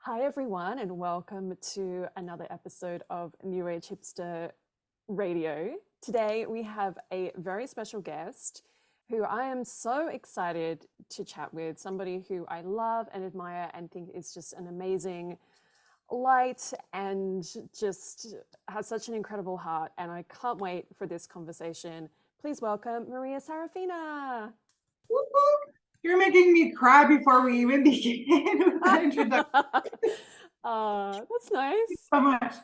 Hi, everyone, and welcome to another episode of New Age Hipster Radio. Today, we have a very special guest who I am so excited to chat with, somebody who I love and admire and think is just an amazing light and just has such an incredible heart. And I can't wait for this conversation. Please welcome Maria Saraphina. You're making me cry before we even begin with that introduction. That's nice. So much.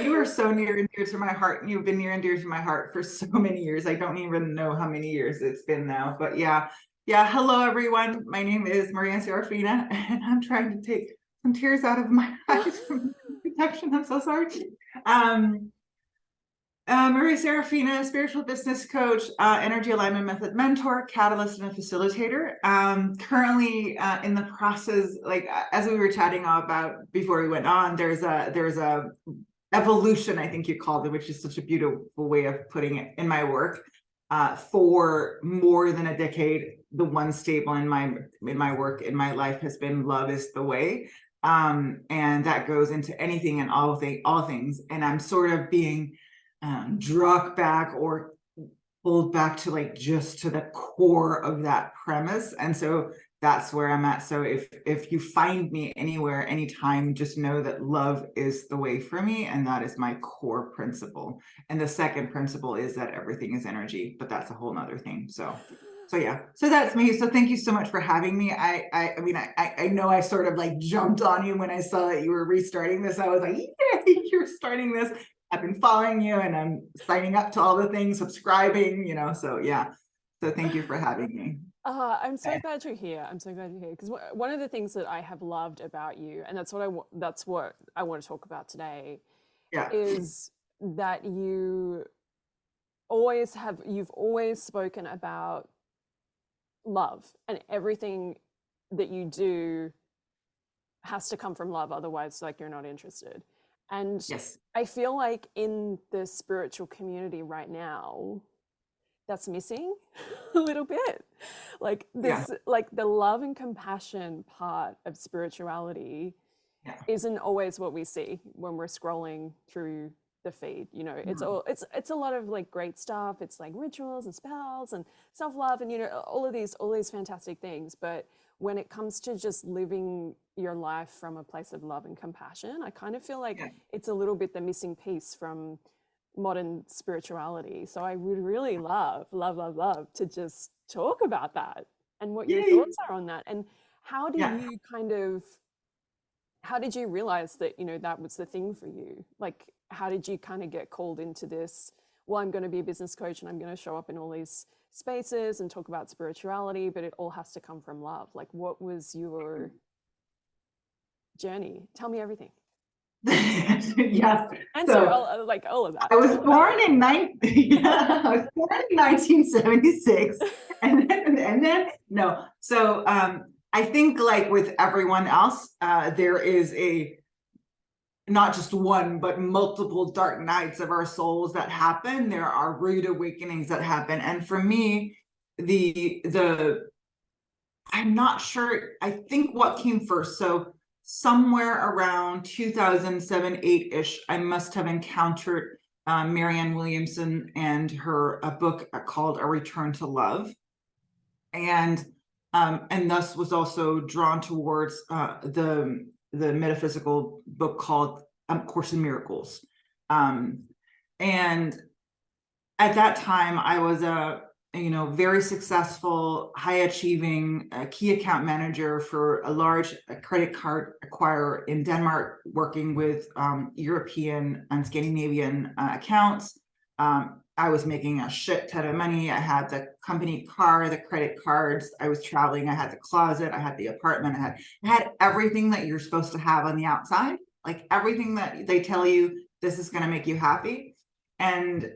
You are so near and dear to my heart. You've been near and dear to my heart for so many years. I don't even know how many years it's been now. But yeah. Hello, everyone. My name is Maria Saraphina, and I'm trying to take some tears out of my eyes from protection. I'm so sorry. Maria Saraphina, spiritual business coach, energy alignment method mentor, catalyst, and a facilitator. Currently in the process, like as we were chatting about before we went on, there's a evolution, I think you called it, which is such a beautiful way of putting it in my work. For more than a decade, the one staple in my work, in my life, has been love is the way. And that goes into anything and all things. And I'm sort of being dragged back or pulled back to like just to the core of that premise. And so that's where I'm at. So if you find me anywhere, anytime, just know that love is the way for me. And that is my core principle. And the second principle is that everything is energy, but that's a whole nother thing. So yeah, so that's me. So thank you so much for having me. I mean, I know I sort of like jumped on you when I saw that you were restarting this. I was like, yeah, you're starting this. I've been following you and I'm signing up to all the things, subscribing, so yeah. So thank you for having me. I'm so glad you're here. I'm so glad you're here because one of the things that I have loved about you, and that's what I want to talk about today, Yeah. is that you've always spoken about love, and everything that you do has to come from love. Otherwise, like, you're not interested. And Yes. I feel like in the spiritual community right now, that's missing a little bit. Like this, Yeah. like the love and compassion part of spirituality Yeah. isn't always what we see when we're scrolling through the feed. It's a lot of like great stuff. It's like rituals and spells and self-love and all of these fantastic things. But when it comes to just living your life from a place of love and compassion, I kind of feel like Yeah. it's a little bit the missing piece from modern spirituality. So I would really love to just talk about that and what your Yay. thoughts are on that. And how do Yeah. you how did you realize that, that was the thing for you? Like, how did you kind of get called into this? Well, I'm going to be a business coach and I'm going to show up in all these spaces and talk about spirituality, but it all has to come from love. Like, what was your journey? Tell me everything. Yes. Answer So all of that. I was born in 1976, and then no. So I think, like with everyone else, there is not just one, but multiple dark nights of our souls that happen. There are rude awakenings that happen, and for me, the I'm not sure. I think what came first. So somewhere around 2007, 8-ish, I must have encountered Marianne Williamson and her a book called A Return to Love, and thus was also drawn towards the metaphysical book called Course in Miracles. And at that time, I was a very successful, high achieving key account manager for a large credit card acquirer in Denmark, working with European and Scandinavian accounts. I was making a shit ton of money. I had the company car, the credit cards. I was traveling. I had the closet. I had the apartment. I had everything that you're supposed to have on the outside, like everything that they tell you this is going to make you happy. And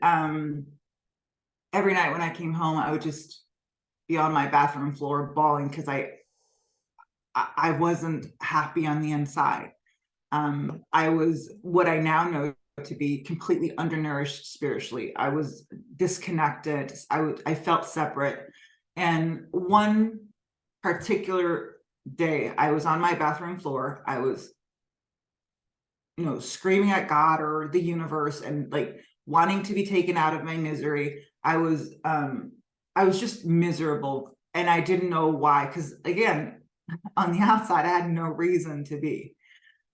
every night when I came home, I would just be on my bathroom floor bawling because I wasn't happy on the inside. I was what I now know to be completely undernourished spiritually. I was disconnected. I felt separate. And one particular day, I was on my bathroom floor. I was screaming at God or the universe and like wanting to be taken out of my misery. I was just miserable, and I didn't know why, because again, on the outside, I had no reason to be.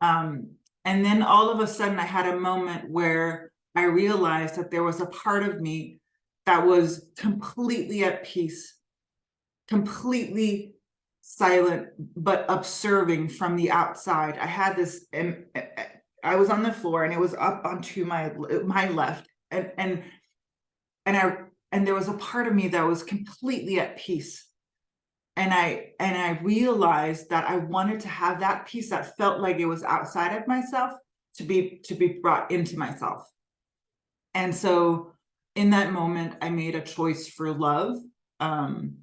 And then all of a sudden I had a moment where I realized that there was a part of me that was completely at peace, completely silent, but observing from the outside. I had this, and I was on the floor, and it was up onto my left, and there was a part of me that was completely at peace. And I realized that I wanted to have that peace that felt like it was outside of myself to be brought into myself. And so in that moment, I made a choice for love. And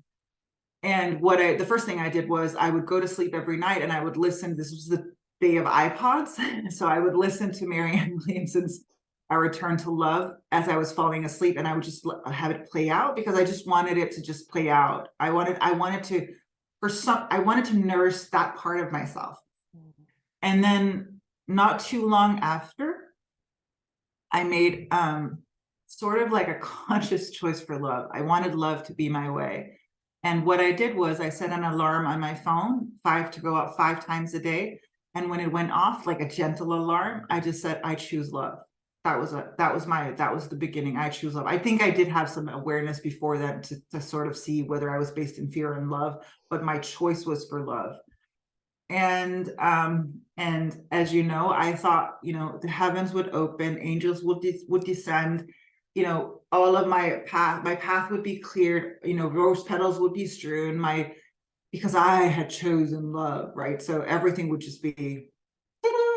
the first thing I did was I would go to sleep every night, and I would listen. This was the day of iPods. So I would listen to Marianne Williamson's "A Return to Love" as I was falling asleep, and I would just have it play out, because I just wanted it to just play out. I wanted to nurse that part of myself. And then not too long after, I made sort of like a conscious choice for love. I wanted love to be my way. And what I did was I set an alarm on my phone, to go out 5 times a day. And when it went off, like a gentle alarm, I just said, I choose love. That was the beginning. I choose love. I think I did have some awareness before that to sort of see whether I was based in fear and love, but my choice was for love. And as you know, I thought, the heavens would open, angels would descend, all of my path would be cleared, rose petals would be strewn, because I had chosen love, right? So everything would just be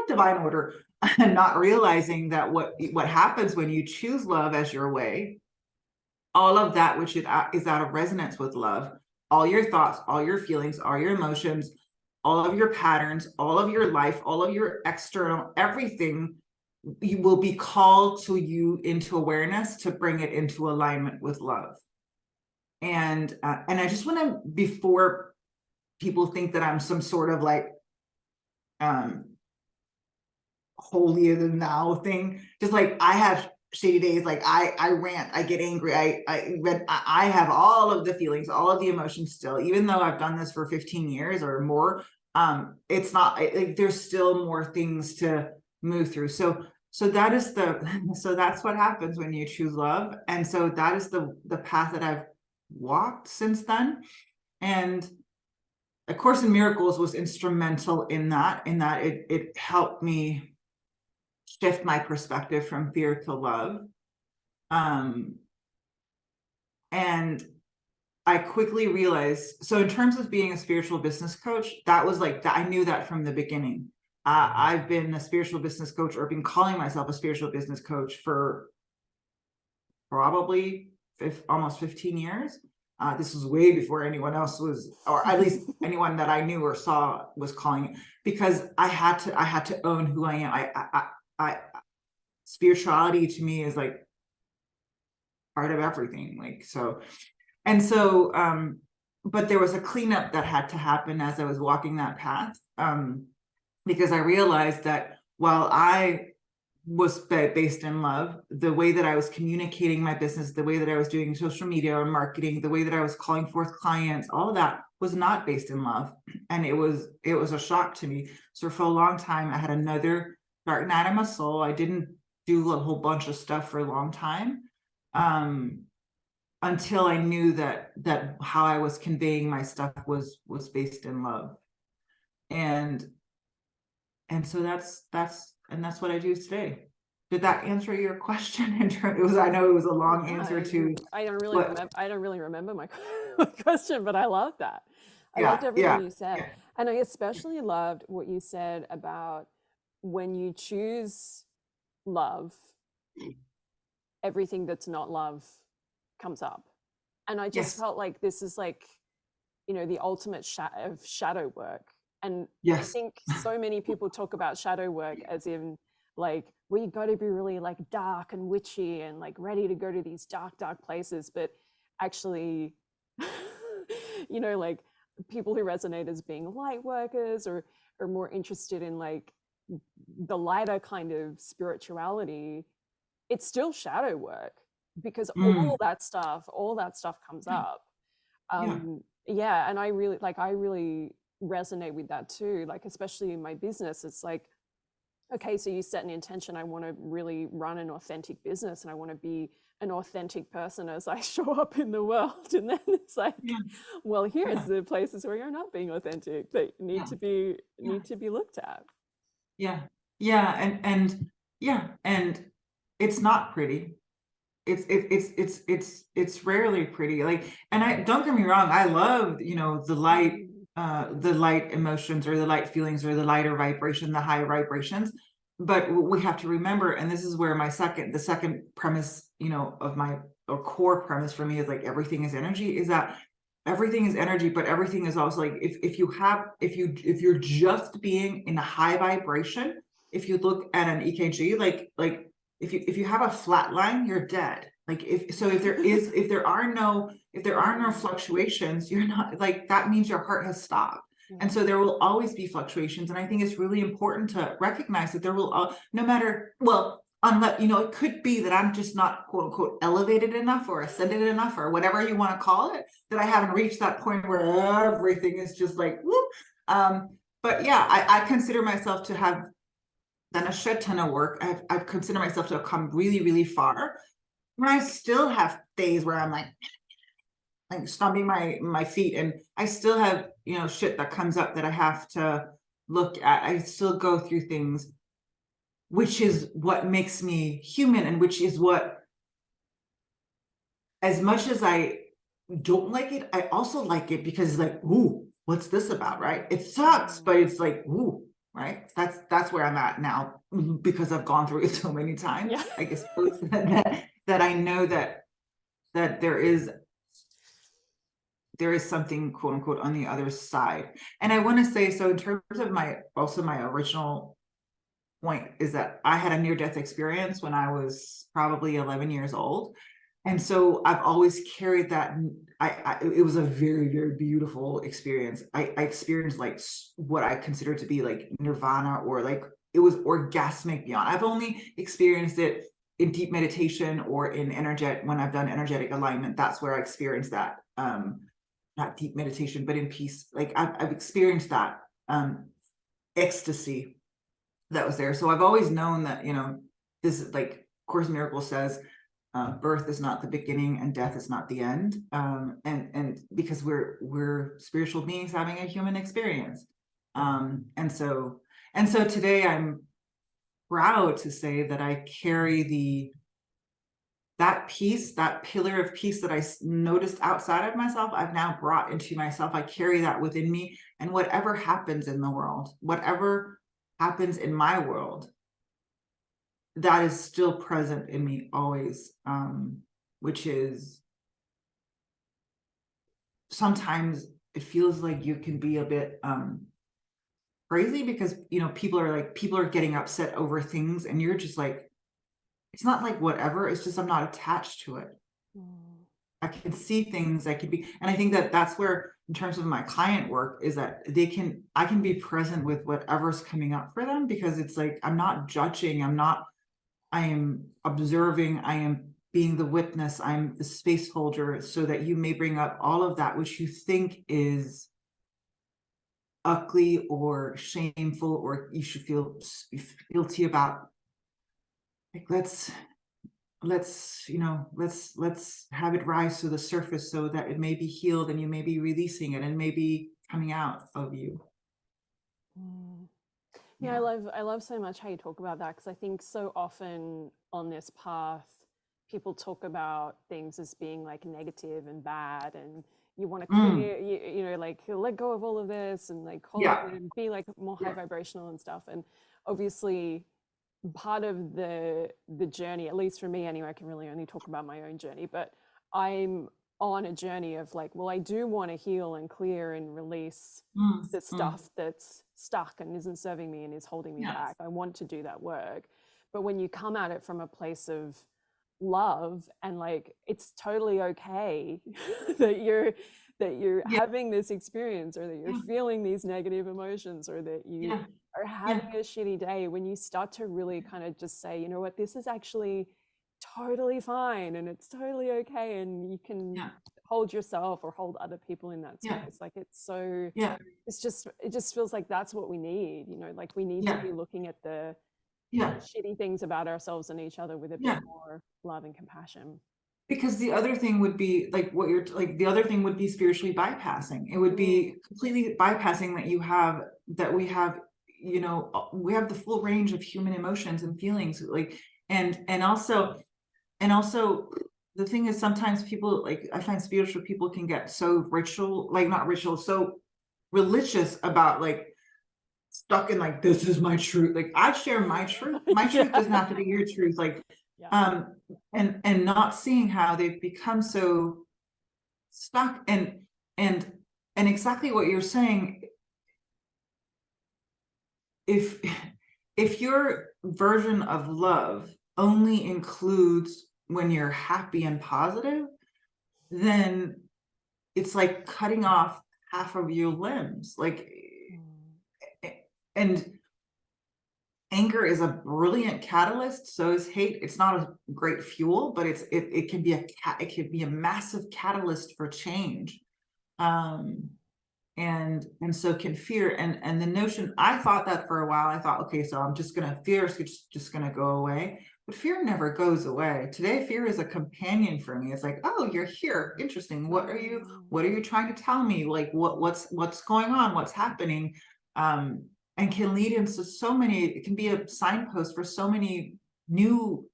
divine order. And not realizing that what happens when you choose love as your way, all of that which is out of resonance with love, all your thoughts, all your feelings, all your emotions, all of your patterns, all of your life, all of your external, everything, you will be called to you into awareness to bring it into alignment with love. And I just want to, before people think that I'm some sort of like holier than thou thing, just like I have shady days, like I rant, I get angry, I have all of the feelings, all of the emotions still, even though I've done this for 15 years or more. It's not like there's still more things to move through. So that's what happens when you choose love. And so that is the path that I've walked since then. And A Course in Miracles was instrumental in that it helped me shift my perspective from fear to love. And I quickly realized, so in terms of being a spiritual business coach, that was like that. I knew that from the beginning. I've been a spiritual business coach, or been calling myself a spiritual business coach, for probably almost 15 years. This was way before anyone else was, or at least anyone that I knew or saw was calling it, because I had to own who I am. I spirituality to me is like part of everything. Like, so, and so, but there was a cleanup that had to happen as I was walking that path, because I realized that while I was based in love, the way that I was communicating my business, the way that I was doing social media or marketing, the way that I was calling forth clients, all of that was not based in love. And it was a shock to me. So for a long time, I had another dark night of my soul. I didn't do a whole bunch of stuff for a long time, until I knew that how I was conveying my stuff was based in love. And so that's what I do today. Did that answer your question? I know it was a long answer to. I don't really remember my question, but I love that. I loved everything you said. Yeah. And I especially loved what you said about when you choose love, everything that's not love comes up. And I just felt like this is like, the ultimate of shadow work. And I think so many people talk about shadow work as in like, well, you got to be really like dark and witchy and like ready to go to these dark places. But actually, like people who resonate as being light workers or are more interested in like the lighter kind of spirituality, it's still shadow work, because Mm, all that stuff comes yeah, up. yeah, Yeah, and I really resonate with that too, like especially in my business. It's like, okay, so you set an intention, I want to really run an authentic business and I want to be an authentic person as I show up in the world. And then it's like, yeah, well, here's yeah, the places where you're not being authentic that yeah, yeah, need to be looked at. yeah, yeah, and yeah, and it's not pretty. It's rarely pretty. Like, and I don't get me wrong, I love, Mm, the light emotions or the light feelings or the lighter vibration, the high vibrations. But we have to remember, and this is where the second premise, of my or core premise for me is like everything is energy, is that everything is energy, but everything is also like if you're just being in a high vibration, if you look at an EKG, like if you have a flat line, you're dead. Like if there are no mm, fluctuations, you're not, like, that means your heart has stopped. And yeah. so there will always be fluctuations. And I think it's really important to recognize that there will, no matter, well, unless, it could be that I'm just not quote unquote elevated enough or ascended enough or whatever you want to call it, that I haven't reached that point where everything is just like, whoop. But yeah, I consider myself to have done a shit ton of work. I've considered myself to have come really, really far. And I still have days where I'm like stomping my feet, and I still have, shit that comes up that I have to look at. I still go through things, which is what makes me human, and which is what, as much as I don't like it, I also like it because it's like, ooh, what's this about, right? It sucks, Mm, but it's like, ooh, right? That's where I'm at now, because I've gone through it so many times. yeah. I guess that I know that there is something quote unquote on the other side. And I want to say, so in terms of my original point is that I had a near death experience when I was probably 11 years old. And so I've always carried that. It was a very, very beautiful experience. I experienced like what I consider to be like nirvana, or like it was orgasmic beyond. I've only experienced it in deep meditation or in when I've done energetic alignment. That's where I experienced that. Not deep meditation, but in peace. Like I've experienced that ecstasy that was there. So I've always known that, this is like Course in Miracles says, birth is not the beginning and death is not the end. And because we're spiritual beings having a human experience. And so today I'm proud to say that I carry that peace, that pillar of peace that I noticed outside of myself, I've now brought into myself. I carry that within me. And whatever happens in the world, whatever happens in my world, that is still present in me always, which is, sometimes it feels like you can be a bit crazy, because people are getting upset over things, and you're just like, it's not like whatever, it's just I'm not attached to it. Mm, I can see things, I can be, and I think that that's where, in terms of my client work, is that I can be present with whatever's coming up for them, because it's like, I'm not judging, I am observing, I am being the witness, I'm the space holder, so that you may bring up all of that which you think is ugly or shameful, or you should feel guilty about. Like, let's have it rise to the surface, so that it may be healed, and you may be releasing it, and maybe coming out of you. mm. Yeah, Yeah. I love so much how you talk about that, because I think so often on this path, people talk about things as being like negative and bad, and you want to Mm, clear, like let go of all of this and like call it yeah. and be like more high Yeah. vibrational and stuff. And obviously, part of the journey, at least for me anyway, I can really only talk about my own journey, but I'm on a journey of like, well, I do want to heal and clear and release Mm, the mm, stuff that's stuck and isn't serving me and is holding me yeah. back. I want to do that work. But when you come at it from a place of love, and like it's totally okay that that you're Yeah. having this experience, or that you're Yeah. feeling these negative emotions, or that you Yeah. are Yeah. having a shitty day, when you start to really kind of just say, you know what, this is actually totally fine and it's totally okay, and you can Yeah. hold yourself or hold other people in that Yeah. space. Like it's so, Yeah. it just feels like that's what we need, you know, like we need to Yeah. be looking at the Yeah. shitty things about ourselves and each other with a bit Yeah. more love and compassion. Because the other thing would be like what you're like, the other thing would be spiritually bypassing. It would be completely bypassing that we have, you know, we have the full range of human emotions and feelings, like, and also the thing is, sometimes people, like, I find spiritual people can get so ritual, like not ritual, so religious about, like, stuck in, like, this is my truth. Like, I share my truth. My truth doesn't Yeah. have to be your truth. Like, Yeah. and not seeing how they've become so stuck, and and exactly what you're saying. If if your version of love only includes when you're happy and positive, then it's like cutting off half of your limbs. Like, and anger is a brilliant catalyst, so is hate. It's not a great fuel, but it can be it can be a massive catalyst for change. Um, and so can fear. And the notion, I thought that for a while. I thought, okay, so I'm just gonna fear is just gonna go away. But fear never goes away. Today, fear is a companion for me. It's like, oh, you're here. Interesting. What are you trying to tell me? Like, what's going on? What's happening? Um, and can lead into so many, it can be a signpost for so many new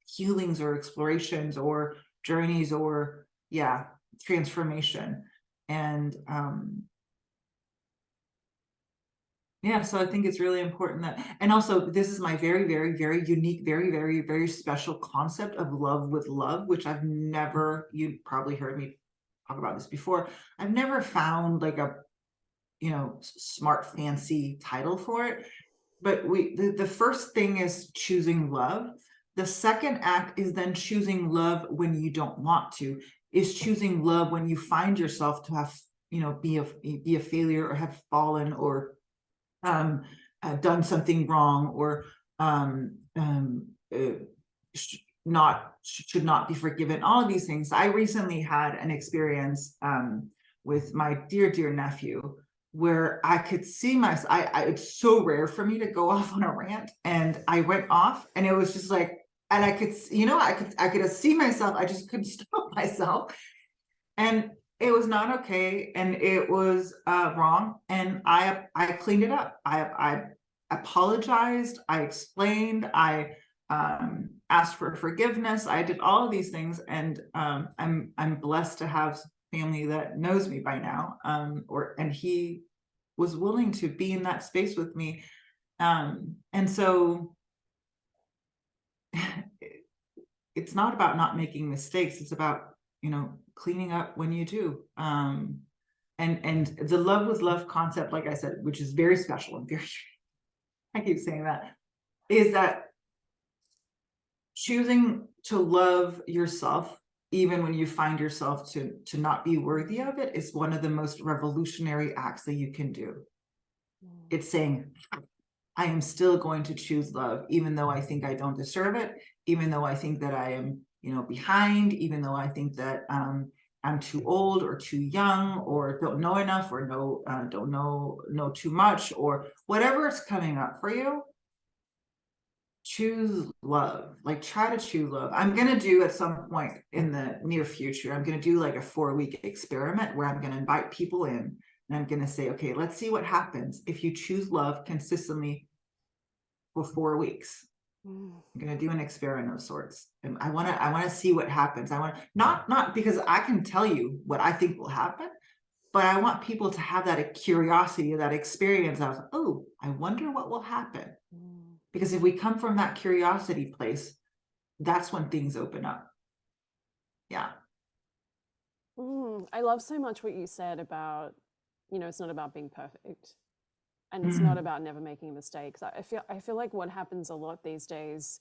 healings or explorations or journeys, or yeah, transformation. And yeah, so I think it's really important that, and also this is my very, very, very unique, very, very, very special concept of love with love, which I've never, you probably heard me talk about this before. I've never found like a, you know, smart, fancy title for it. But the first thing is choosing love. The second act is then choosing love when you don't want to, is choosing love when you find yourself to have, you know, be a failure, or have fallen, or um, done something wrong, or should not be forgiven. All of these things. I recently had an experience with my dear nephew, where I could see myself. It's so rare for me to go off on a rant, and I went off, and it was just like, and I could, you know, I could see myself. I just couldn't stop myself, and it was not okay, and it was wrong, and I cleaned it up. I apologized, I explained, I asked for forgiveness, I did all of these things, and I'm blessed to have family that knows me by now, and he was willing to be in that space with me, and so it's not about not making mistakes, it's about, you know, cleaning up when you do. And the love with love concept, like I said, which is very special and very I keep saying that, is that choosing to love yourself even when you find yourself to not be worthy of it is one of the most revolutionary acts that you can do. It's saying, I am still going to choose love, even though I think I don't deserve it, even though I think that I am, you know, behind, even though I think that I'm too old or too young, or don't know enough, or don't know too much, or whatever is coming up for you. Choose love. Like, try to choose love. I'm gonna do at some point in the near future, I'm gonna do like a 4-week experiment where I'm gonna invite people in, and I'm gonna say, okay, let's see what happens if you choose love consistently for 4 weeks. I'm gonna do an experiment of sorts, and I wanna see what happens. I want, not because I can tell you what I think will happen, but I want people to have that curiosity, that experience of, oh, I wonder what will happen. Because if we come from that curiosity place, that's when things open up. Yeah. I love so much what you said about, you know, it's not about being perfect, and it's not Mm. about never making mistakes. I feel like what happens a lot these days,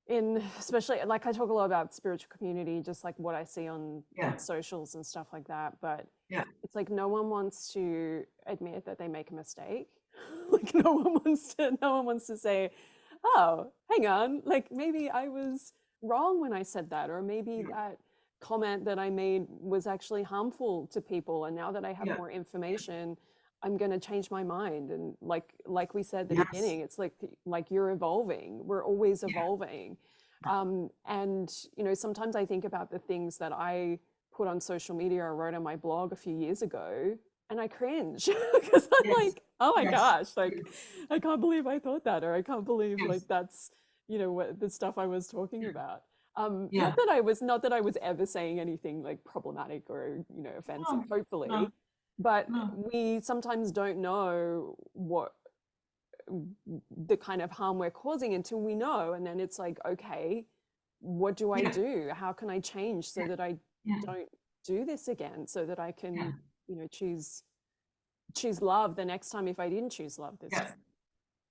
in especially, like, I talk a lot about spiritual community, just like what I see on Yeah. socials and stuff like that. But Yeah. it's like no one wants to admit that they make a mistake. Like no one wants to say, oh, hang on, like maybe I was wrong when I said that, or maybe Yeah. that comment that I made was actually harmful to people, and now that I have Yeah. more information, I'm going to change my mind. And like we said at the Yes. beginning, it's like you're evolving. We're always Yeah. evolving. And sometimes I think about the things that I put on social media or wrote on my blog a few years ago, and I cringe because I'm Yes. like, oh my Yes. gosh, like I can't believe I thought that, or I can't believe Yes. like that's what the stuff I was talking about. Not Yeah. that I was ever saying anything like problematic or offensive, No. No. hopefully, but No. we sometimes don't know what the kind of harm we're causing until we know, and then it's like, okay, what do I Yeah. do? How can I change so that I Yeah. don't do this again, so that I Yeah. can choose love the next time if I didn't choose love this Yeah. time.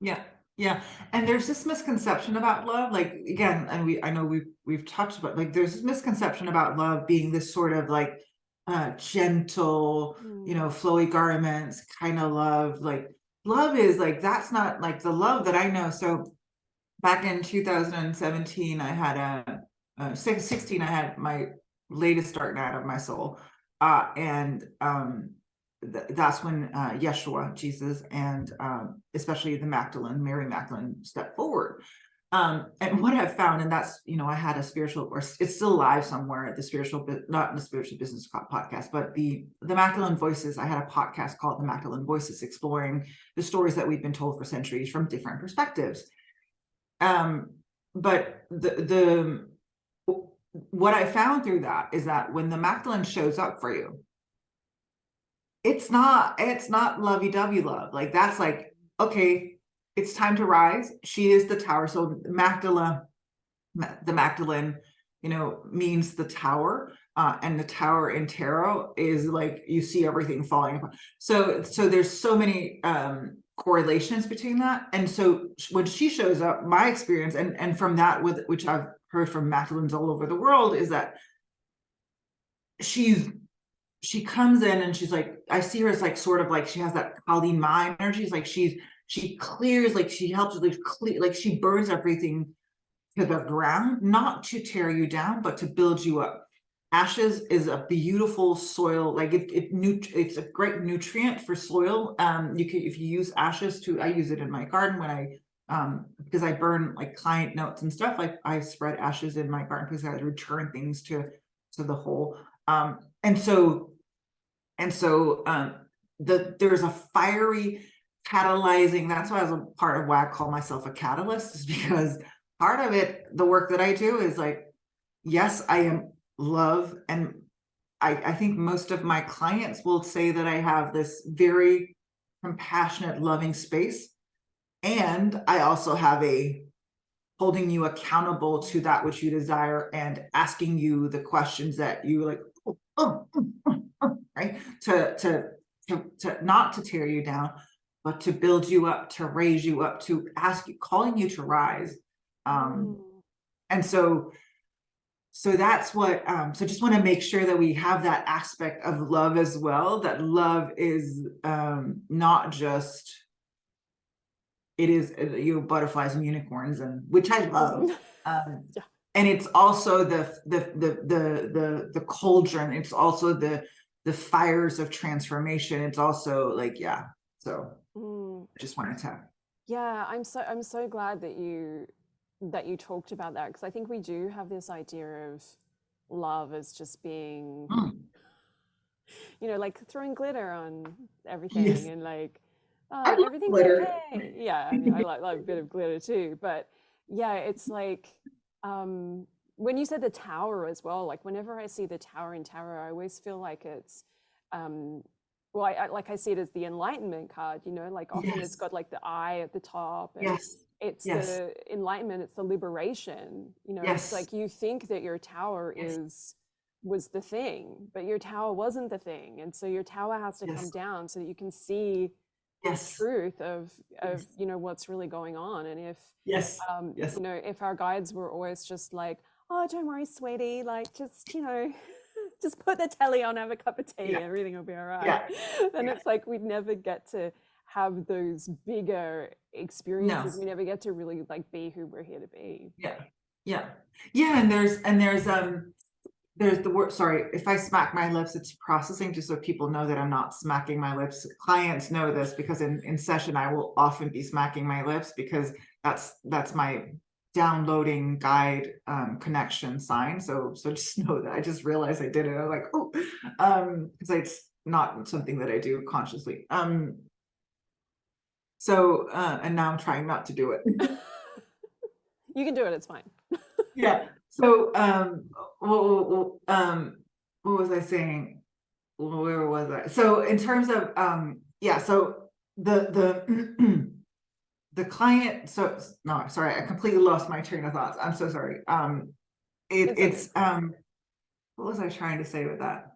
Yeah. Yeah. And there's this misconception about love, like again, and I know we've touched about, like there's this misconception about love being this sort of like gentle, Mm. flowy garments kind of love. Like love is like, that's not like the love that I know. So back in 2017, I had 16, I had my latest dark night of my soul. And that's when Yeshua, Jesus, and especially the Magdalene, Mary Magdalene, stepped forward. And what I've found, and that's, I had a spiritual, or it's still live somewhere at the spiritual, not the spiritual business podcast, but the Magdalene Voices. I had a podcast called the Magdalene Voices, exploring the stories that we've been told for centuries from different perspectives. But what I found through that is that when the Magdalene shows up for you, it's not lovey-dovey love. Like that's like, okay, it's time to rise. She is the tower. So the Magdalene, means the tower. And the tower in tarot is like, you see everything falling apart. So there's so many correlations between that. And so when she shows up, my experience, and from that, which I've heard from Magdalenes all over the world, is that she comes in and she's like, I see her as like sort of like she has that Kali Ma energy. It's like she clears, like she helps with like clear, like she burns everything to the ground, not to tear you down, but to build you up. Ashes is a beautiful soil, like it's a great nutrient for soil. If you use ashes I use it in my garden when because I burn like client notes and stuff, like I spread ashes in my garden because I return things to the whole. And so there's a fiery catalyzing. That's why I was a part of why I call myself a catalyst, is because part of it, the work that I do is like, yes, I am love. And I think most of my clients will say that I have this very compassionate, loving space. And I also have a holding you accountable to that which you desire and asking you the questions that you like, right? To not to tear you down, but to build you up, to raise you up, to ask you, calling you to rise. And so that's what, so just want to make sure that we have that aspect of love as well, that love is not just, it is butterflies and unicorns, and which I love. Yeah. And it's also the cauldron. It's also the fires of transformation. It's also like, yeah. So I just wanted to. Yeah, I'm so glad that you talked about that, because I think we do have this idea of love as just being, like throwing glitter on everything, Yes, and like, I love everything's glitter. okay. Yeah, I mean, I like a bit of glitter too, but yeah, it's like, when you said the tower as well, like whenever I see the tower in tarot, I always feel like it's, well, I see it as the enlightenment card, like often it's Yes, got like the eye at the top, and yes, it's yes, the enlightenment, it's the liberation, it's yes, like you think that your tower yes, was the thing, but your tower wasn't the thing. And so your tower has to come yes, down so that you can see the yes, truth of yes, what's really going on. And if yes, yes, if our guides were always just like, oh, don't worry, sweetie, like just just put the telly on, have a cup of tea, Yeah. everything will be all right. Yeah. Then Yeah. it's like we never get to have those bigger experiences. No. We never get to really like be who we're here to be. Yeah. Yeah. Yeah. And there's the word, sorry, if I smack my lips, it's processing, just so people know that I'm not smacking my lips. Clients know this because in session, I will often be smacking my lips because that's my downloading guide connection sign. So just know that I just realized I did it. I'm like, oh, because it's not something that I do consciously. And now I'm trying not to do it. You can do it, it's fine. Yeah. So what was I saying? Where was I? So in terms of yeah, so the the client, so no, sorry, I completely lost my train of thoughts. I'm so sorry. It's okay. What was I trying to say with that?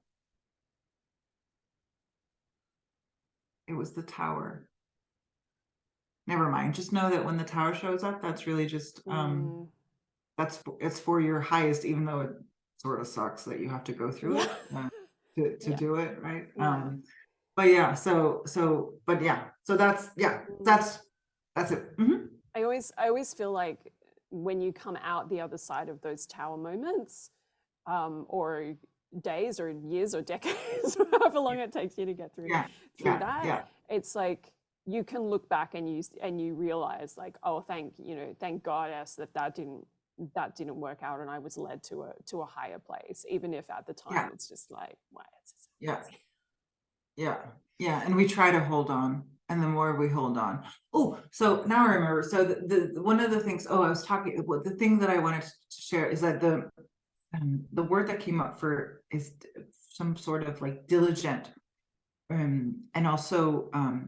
It was the tower. Never mind. Just know that when the tower shows up, that's really just it's for your highest, even though it sort of sucks that you have to go through Yeah. it to Yeah. do it, right? Yeah. But yeah, but yeah, so that's it. Mhm. I always feel like when you come out the other side of those tower moments, or days or years or decades, however long it takes you to get through Yeah, through yeah, that, yeah, it's like you can look back and you realize like, oh, thank goddess that didn't work out, and I was led to a higher place, even if at the time yeah, it's just like, why it's just yeah, yeah, yeah. And we try to hold on, and the more we hold on. Oh, so now I remember. So the one of the things. Oh, I was talking. The thing that I wanted to share is that the word that came up for is some sort of like diligent, and also I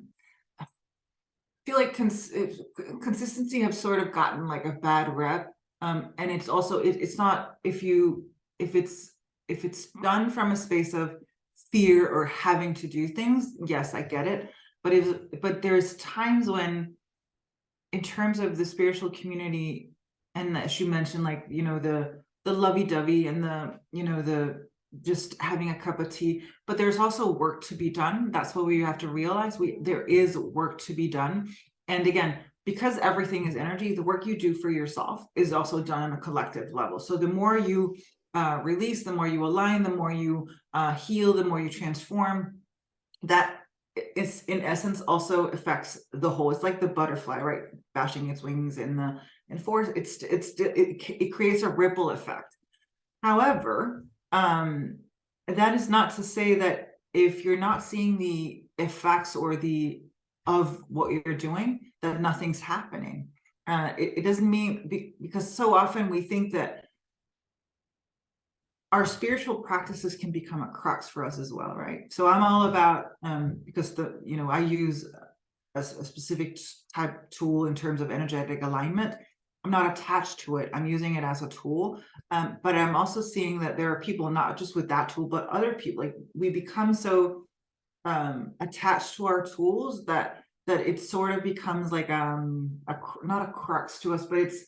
feel like consistency have sort of gotten like a bad rep, and it's also it's not if it's done from a space of fear or having to do things. Yes, I get it, but there's times when, in terms of the spiritual community, and as you mentioned, like, the lovey-dovey and the just having a cup of tea, but there's also work to be done. That's what we have to realize. There is work to be done. And again, because everything is energy, the work you do for yourself is also done on a collective level. So the more you release, the more you align, the more you heal, the more you transform, that is in essence also affects the whole. It's like the butterfly, right, bashing its wings in force. It creates a ripple effect. However, that is not to say that if you're not seeing the effects of what you're doing, that nothing's happening. It doesn't mean, because so often we think that our spiritual practices can become a crux for us as well, right? So I'm all about, because I use a specific type tool in terms of energetic alignment. I'm not attached to it. I'm using it as a tool. But I'm also seeing that there are people, not just with that tool, but other people, like we become so attached to our tools that it sort of becomes like not a crux to us, but it's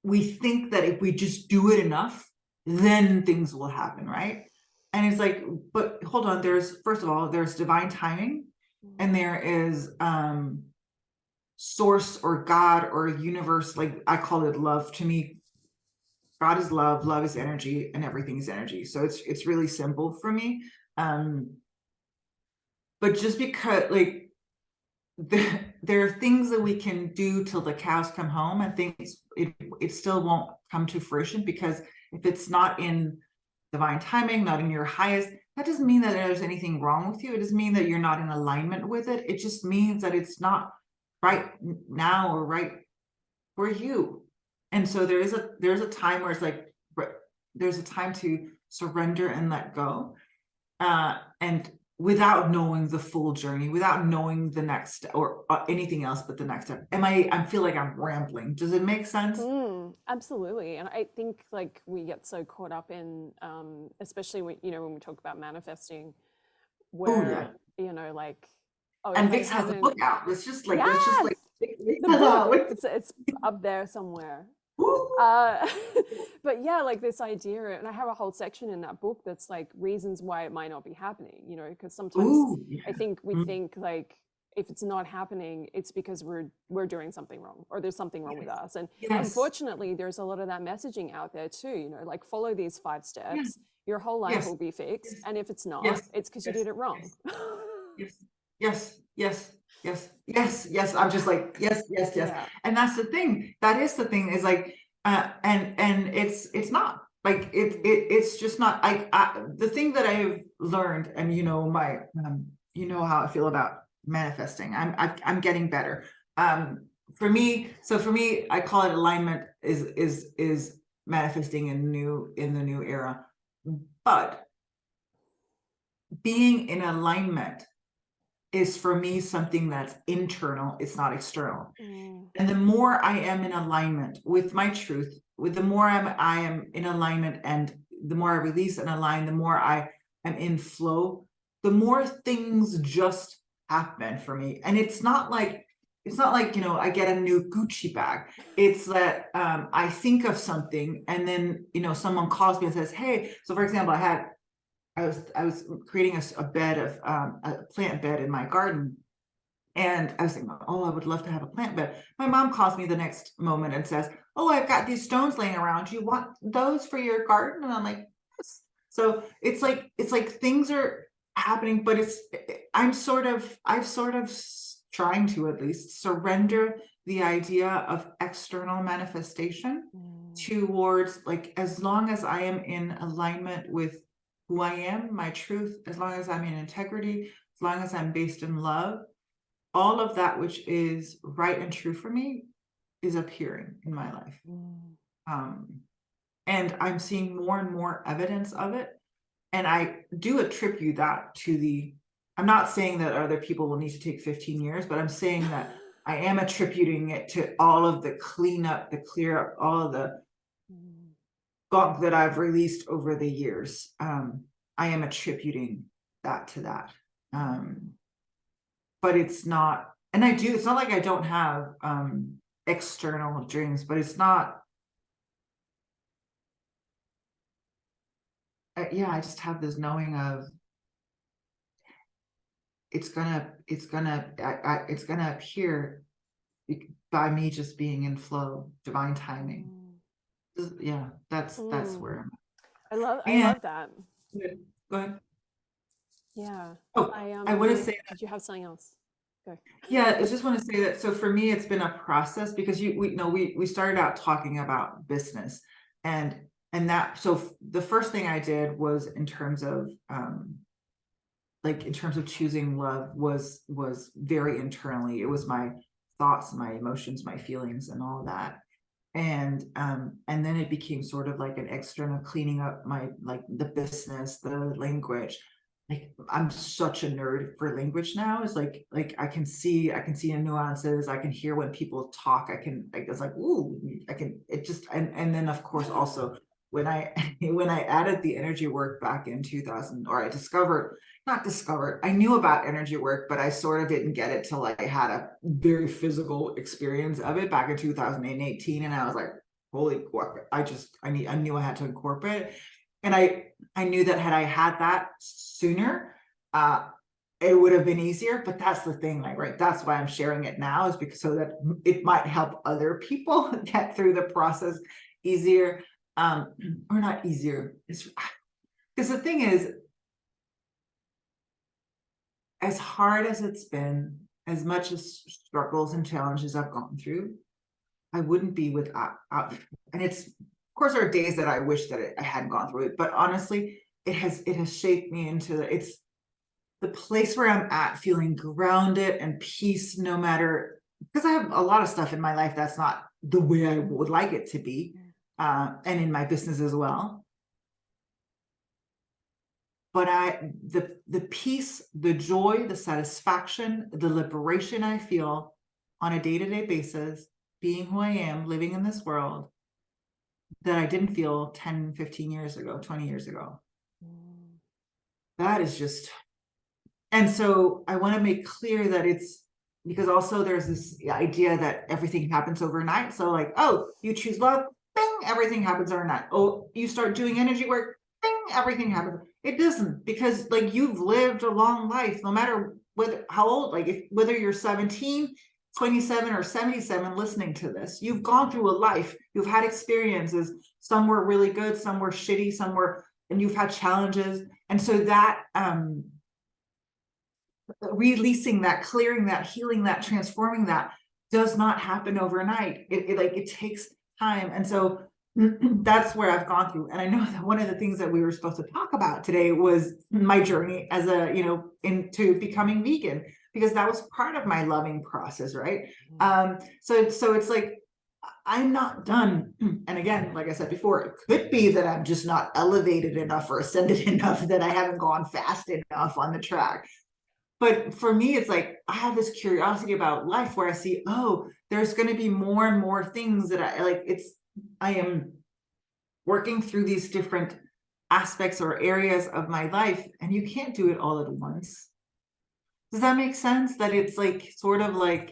we think that if we just do it enough, then things will happen, right? And it's like, but hold on, first of all, there's divine timing, and there is source or God or universe. Like I call it love. To me, God is love, love is energy, and everything is energy. So it's really simple for me. But just because like there are things that we can do till the cows come home, I think it still won't come to fruition, because if it's not in divine timing, not in your highest, that doesn't mean that there's anything wrong with you. It doesn't mean that you're not in alignment with it. It just means that it's not right now or right for you. And so there's a time where it's like, there's a time to surrender and let go, and without knowing the full journey, without knowing the next or anything else but the next step. I feel like I'm rambling. Does it make sense? Absolutely. And I think like we get so caught up in, especially when we talk about manifesting, Oh where, yeah. like, oh, And if I Vix has the book haven't, out. Let's just like yes, Vix the has book, out. it's up there somewhere. Uh, but yeah, like this idea, and I have a whole section in that book that's like reasons why it might not be happening, you know, because sometimes Ooh, yeah. I think we think like if it's not happening, it's because we're doing something wrong or there's something wrong with Yes. us. And Yes. unfortunately, there's a lot of that messaging out there too, you know, like follow these 5 Yeah. steps, your whole life Yes. will be fixed. Yes. And if it's Yes. not, it's because you Yes. did it wrong. Yes. Yes. Yes. Yes. Yes. Yes. Yes. I'm just like, yes, yes, yes. Yeah. And that's the thing. That is the thing is like, and it's not like it's just not. The thing that I've learned, and you know how I feel about manifesting. I'm getting better. For me, I call it alignment is manifesting in the new era. But being in alignment is for me something that's internal, it's not external. Mm. And the more I am in alignment with my truth, with the more I am in alignment, and the more I release and align, the more I am in flow, the more things just happen for me. And it's not like, I get a new Gucci bag. It's that I think of something, and then, someone calls me and says, hey, so for example, I was creating a bed of a plant bed in my garden. And I was thinking, oh, I would love to have a plant bed. My mom calls me the next moment and says, oh, I've got these stones laying around. Do you want those for your garden? And I'm like, yes. So it's like things are happening, but I've sort of trying to at least surrender the idea of external manifestation towards, like, as long as I am in alignment with who I am, my truth, as long as I'm in integrity, as long as I'm based in love, all of that which is right and true for me is appearing in my life. Um, and I'm seeing more and more evidence of it. And I do attribute that to I'm not saying that other people will need to take 15 years, but I'm saying that I am attributing it to all of the cleanup, the clear up, all of the gunk that I've released over the years. I am attributing that to that. But it's not, and it's not like I don't have external dreams, but it's not, yeah, I just have this knowing of it's gonna appear by me just being in flow, divine timing. Yeah, that's where I'm at. I And love that. go ahead. Yeah. Oh, I want to say that. Did you have something else? Go. Yeah, I just want to say that. So for me, it's been a process, because we started out talking about business, and that, so the first thing I did was in terms of choosing love was very internally. It was my thoughts, my emotions, my feelings, and all of that. And then it became sort of like an external cleaning up my, like, the business, the language. Like, I'm such a nerd for language now. It's like I can see the nuances. I can hear when people talk. It's like, ooh, it just, and then of course also when I when I added the energy work back in 2000, or I knew about energy work, but I sort of didn't get it till I had a very physical experience of it back in 2018. And I was like, holy crap, I knew I had to incorporate it. And I knew that had I had that sooner, it would have been easier. But that's the thing, like, right, that's why I'm sharing it now, is because so that it might help other people get through the process easier, or not easier. It's because the thing is, as hard as it's been, as much as struggles and challenges I've gone through, I wouldn't be without, and it's, of course, there are days that I wish that I hadn't gone through it, but honestly, it has shaped me into it's the place where I'm at, feeling grounded and peace, no matter, because I have a lot of stuff in my life that's not the way I would like it to be, and in my business as well. But the peace, the joy, the satisfaction, the liberation I feel on a day-to-day basis, being who I am, living in this world, that I didn't feel 10, 15 years ago, 20 years ago. That is just, and so I want to make clear that because also there's this idea that everything happens overnight. So like, oh, you choose love, bing, everything happens overnight. Oh, you start doing energy work, bing, everything happens. It doesn't, because like you've lived a long life, no matter how old, like if whether you're 17, 27 or 77 listening to this, you've gone through a life, you've had experiences, some were really good, some were shitty, some were, and you've had challenges. And so that releasing that, clearing that, healing that, transforming that does not happen overnight. It takes time. And so that's where I've gone through. And I know that one of the things that we were supposed to talk about today was my journey as into becoming vegan, because that was part of my loving process, right? So it's like, I'm not done. And again, like I said before, it could be that I'm just not elevated enough or ascended enough, that I haven't gone fast enough on the track. But for me, it's like, I have this curiosity about life where I see, oh, there's going to be more and more things that I am working through these different aspects or areas of my life, and you can't do it all at once. Does that make sense? That it's like, sort of like,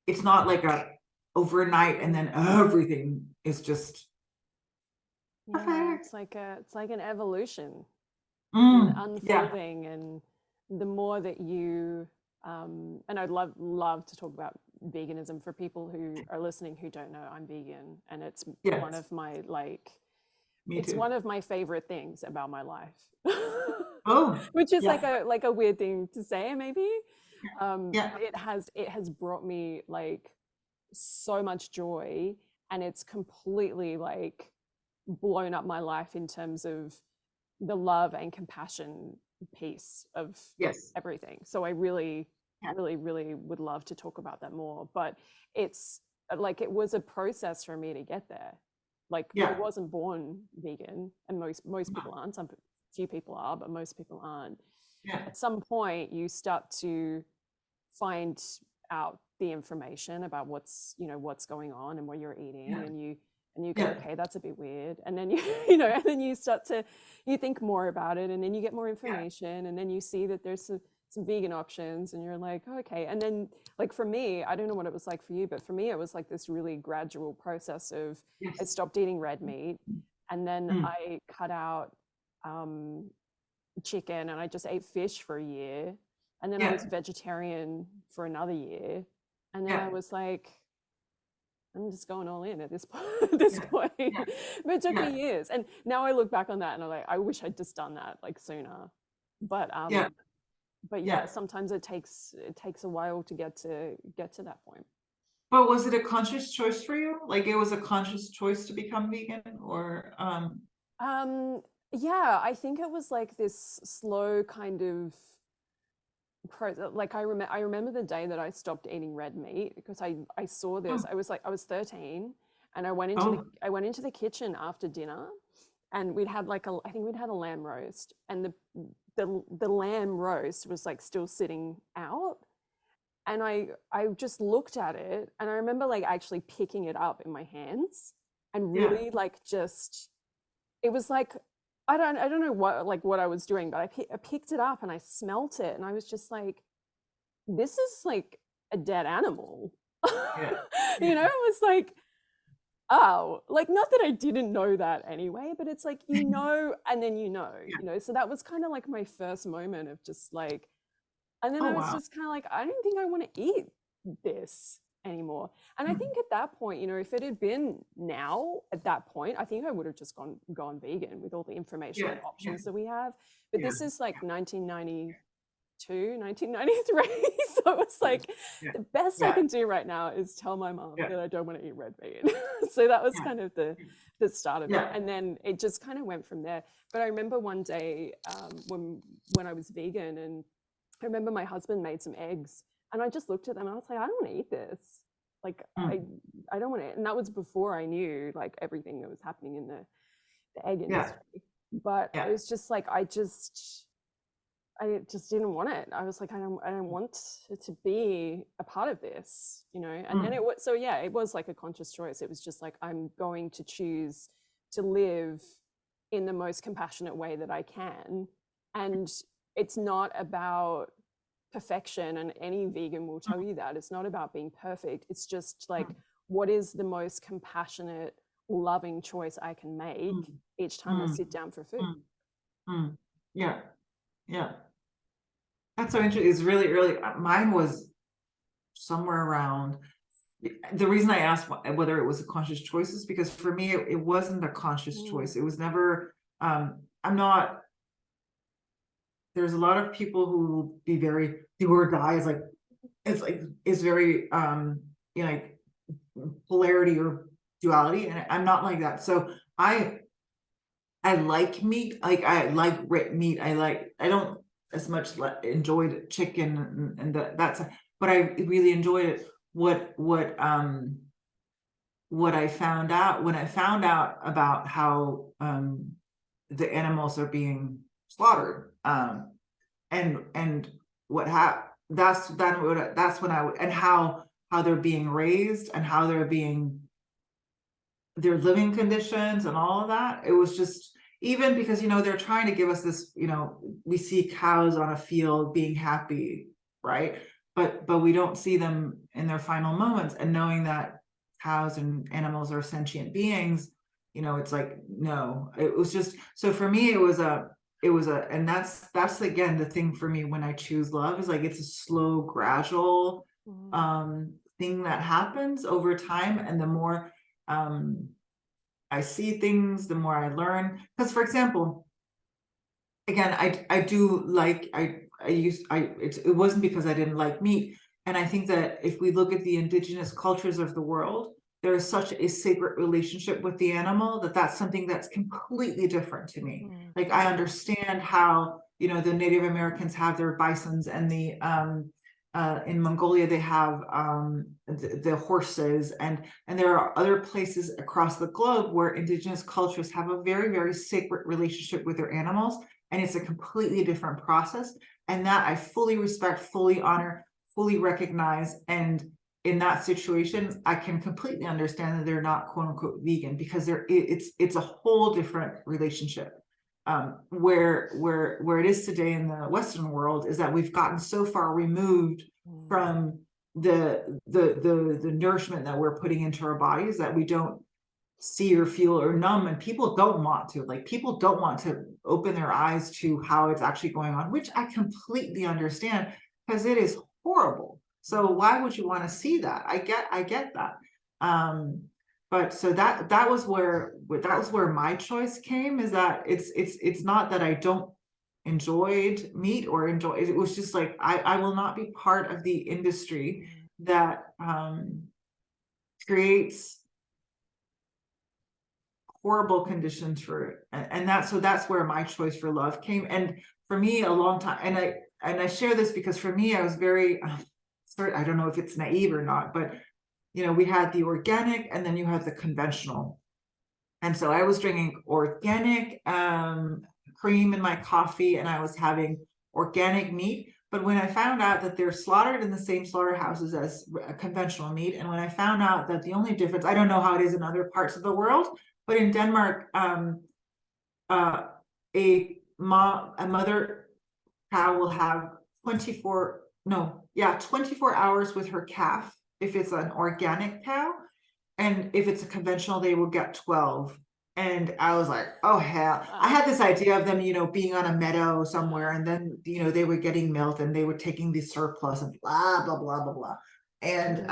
it's not like a overnight and then everything is just perfect. It's like an evolution, an Yeah. unfolding, and the more that you and I'd love to talk about veganism for people who are listening who don't know. I'm vegan, and it's one Yes. of my Me it's too. one of my favorite things about my life. Oh, Which is yeah. like a weird thing to say, maybe. Yeah. But it has brought me like so much joy, and it's completely like blown up my life in terms of the love and compassion piece of Yes. everything. So I really, Yeah. really, really would love to talk about that more. But it's like it was a process for me to get there. Like I Yeah. wasn't born vegan, and most No. people aren't. Some few people are, but most people aren't. Yeah. At some point, you start to find out the information about what's going on and what you're eating, Yeah. and you go, Yeah. okay, that's a bit weird, and then you and then you think more about it, and then you get more Yeah. information, and then you see that there's some vegan options, and you're like, oh, okay. And then, like, for me, I don't know what it was like for you, but for me it was like this really gradual process of I Yes. stopped eating red meat, and then Mm. I cut out um, chicken, and I just ate fish for a year, and then I was Yeah. vegetarian for another year, and then I Yeah. was like, I'm just going all in at this point. At this Yeah. point, Yeah. but it took Yeah. me years, and now I look back on that and I'm like, I wish I'd just done that like sooner. But Yeah. yeah, Yeah. sometimes it takes a while to get to that point. But was it a conscious choice for you? Like it was a conscious choice to become vegan, or Yeah, I think it was like this slow kind of like I remember the day that I stopped eating red meat, because I saw this. oh, I was 13, and oh, I went into the kitchen after dinner, and we'd had like a I think we'd had a lamb roast, and the lamb roast was like still sitting out, and I just looked at it, and I remember like actually picking it up in my hands, and yeah. really like just it was like I don't know what I was doing, but I picked it up and I smelt it, and I was just like, this is like a dead animal. Yeah. You Yeah. know, it was like, oh, like, not that I didn't know that anyway, but it's like, and then Yeah. so that was kind of like my first moment of just like, and then Oh I was wow. just kind of like, I don't think I want to eat this anymore. And I Mm. think at that point, if it had been now at that point, I think I would have just gone vegan with all the information Yeah. and Yeah. options that we have. But Yeah. this is like 1992, 1993. So it's like Yeah. the best I Yeah. can do right now is tell my mom Yeah. that I don't want to eat red meat. So that was Yeah. kind of the start of it, Yeah. and then it just kind of went from there. But I remember one day when I was vegan, and I remember my husband made some eggs, and I just looked at them and I was like, I don't want to eat this. Like Mm. I don't want to. And that was before I knew like everything that was happening in the egg Yeah. industry. But I Yeah. was just like, I just didn't want it. I was like, I don't want it to be a part of this, And then Mm. it was like a conscious choice. It was just like, I'm going to choose to live in the most compassionate way that I can. And it's not about perfection, and any vegan will tell you that. It's not about being perfect. It's just like, what is the most compassionate, loving choice I can make each time I sit down for food? Yeah. Yeah. That's so interesting. It's really early. Mine was somewhere around. The reason I asked whether it was a conscious choice is because for me, it wasn't a conscious choice. It was never, I'm not, there's a lot of people who will be very do or die. It's very, you know, like polarity or duality. And I'm not like that. So I like meat. Like I like red meat. I don't as much enjoyed chicken and that's, but I really enjoyed it. What I found out when I found out about how the animals are being slaughtered, and what that's when I would, and how they're being raised and how they're being their living conditions and all of that. It was just, even because, you know, they're trying to give us this, you know, we see cows on a field being happy, right? But we don't see them in their final moments, and knowing that cows and animals are sentient beings, you know, it's like, no, it was just, so for me, it was a, and that's again, the thing for me when I choose love is like, it's a slow, gradual, thing that happens over time. And the more, I see things, the more I learn. Because, for example, again, I do like, it wasn't because I didn't like meat. And I think that if we look at the indigenous cultures of the world, there is such a sacred relationship with the animal that's something that's completely different to me. Like, I understand how, you know, the Native Americans have their bisons, and the in Mongolia they have the horses, and there are other places across the globe where indigenous cultures have a very, very sacred relationship with their animals, and it's a completely different process. And that I fully respect, fully honor, fully recognize. And in that situation, I can completely understand that they're not quote unquote vegan, because it's a whole different relationship. Where it is today in the Western world is that we've gotten so far removed from the nourishment that we're putting into our bodies that we don't see or feel or numb, and people don't want to open their eyes to how it's actually going on, which I completely understand, because it is horrible. So why would you want to see that? I get that. But so that was where my choice came, is that it's not that I don't enjoyed meat or enjoy it. It was just like, I will not be part of the industry that creates horrible conditions for it. And that's where my choice for love came. And for me, a long time, and I share this because for me, I was very I don't know if it's naive or not, but you know, we had the organic and then you have the conventional. And so I was drinking organic cream in my coffee, and I was having organic meat. But when I found out that they're slaughtered in the same slaughterhouses as conventional meat, and when I found out that the only difference, I don't know how it is in other parts of the world, but in Denmark, a mother cow will have 24 hours with her calf if it's an organic cow, and if it's a conventional, they will get 12. And I was like, oh hell. I had this idea of them, you know, being on a meadow somewhere, and then, you know, they were getting milked and they were taking the surplus and blah blah blah blah blah. And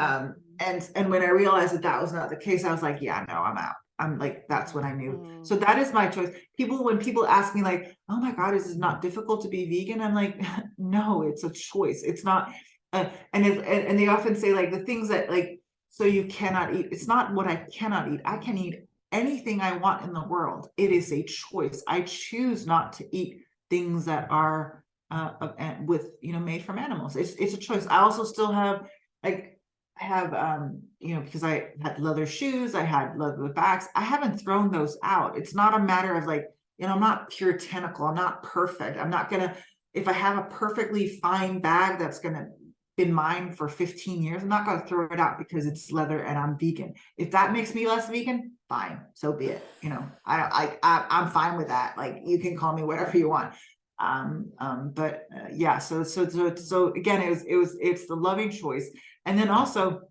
and when I realized that that was not the case, I was like, yeah, no, I'm out. I'm like, that's when I knew. So that is my choice. When people ask me like, oh my God, is it not difficult to be vegan? I'm like, no, it's a choice. It's not. And they often say like the things that like, so you cannot eat. It's not what I cannot eat. I can eat anything I want in the world. It is a choice. I choose not to eat things that are with, you know, made from animals. It's a choice. I also still have like, I have, you know, because I had leather shoes, I had leather bags. I haven't thrown those out. It's not a matter of like, you know, I'm not puritanical. I'm not perfect. I'm not gonna, if I have a perfectly fine bag that's gonna been mine for 15 years, I'm not gonna throw it out because it's leather and I'm vegan. If that makes me less vegan, fine, so be it. You know, I'm fine with that. Like, you can call me whatever you want. Yeah, so again, it's the loving choice. And then also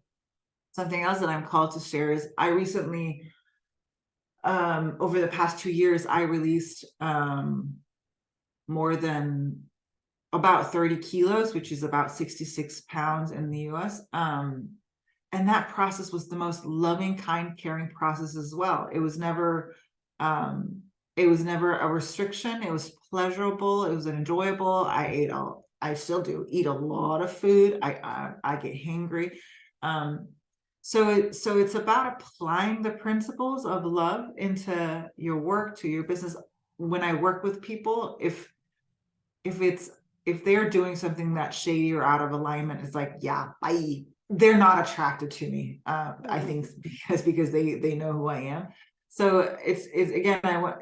something else that I'm called to share is I recently, over the past 2 years, I released more than about 30 kilos, which is about 66 pounds in the US. And that process was the most loving, kind, caring process as well. It was never a restriction. It was pleasurable. It was enjoyable. I still do eat a lot of food. I get hangry. So it's about applying the principles of love into your work, to your business. When I work with people, if they're doing something that's shady or out of alignment, it's like, yeah, they're not attracted to me. I think because they know who I am. So it's again, I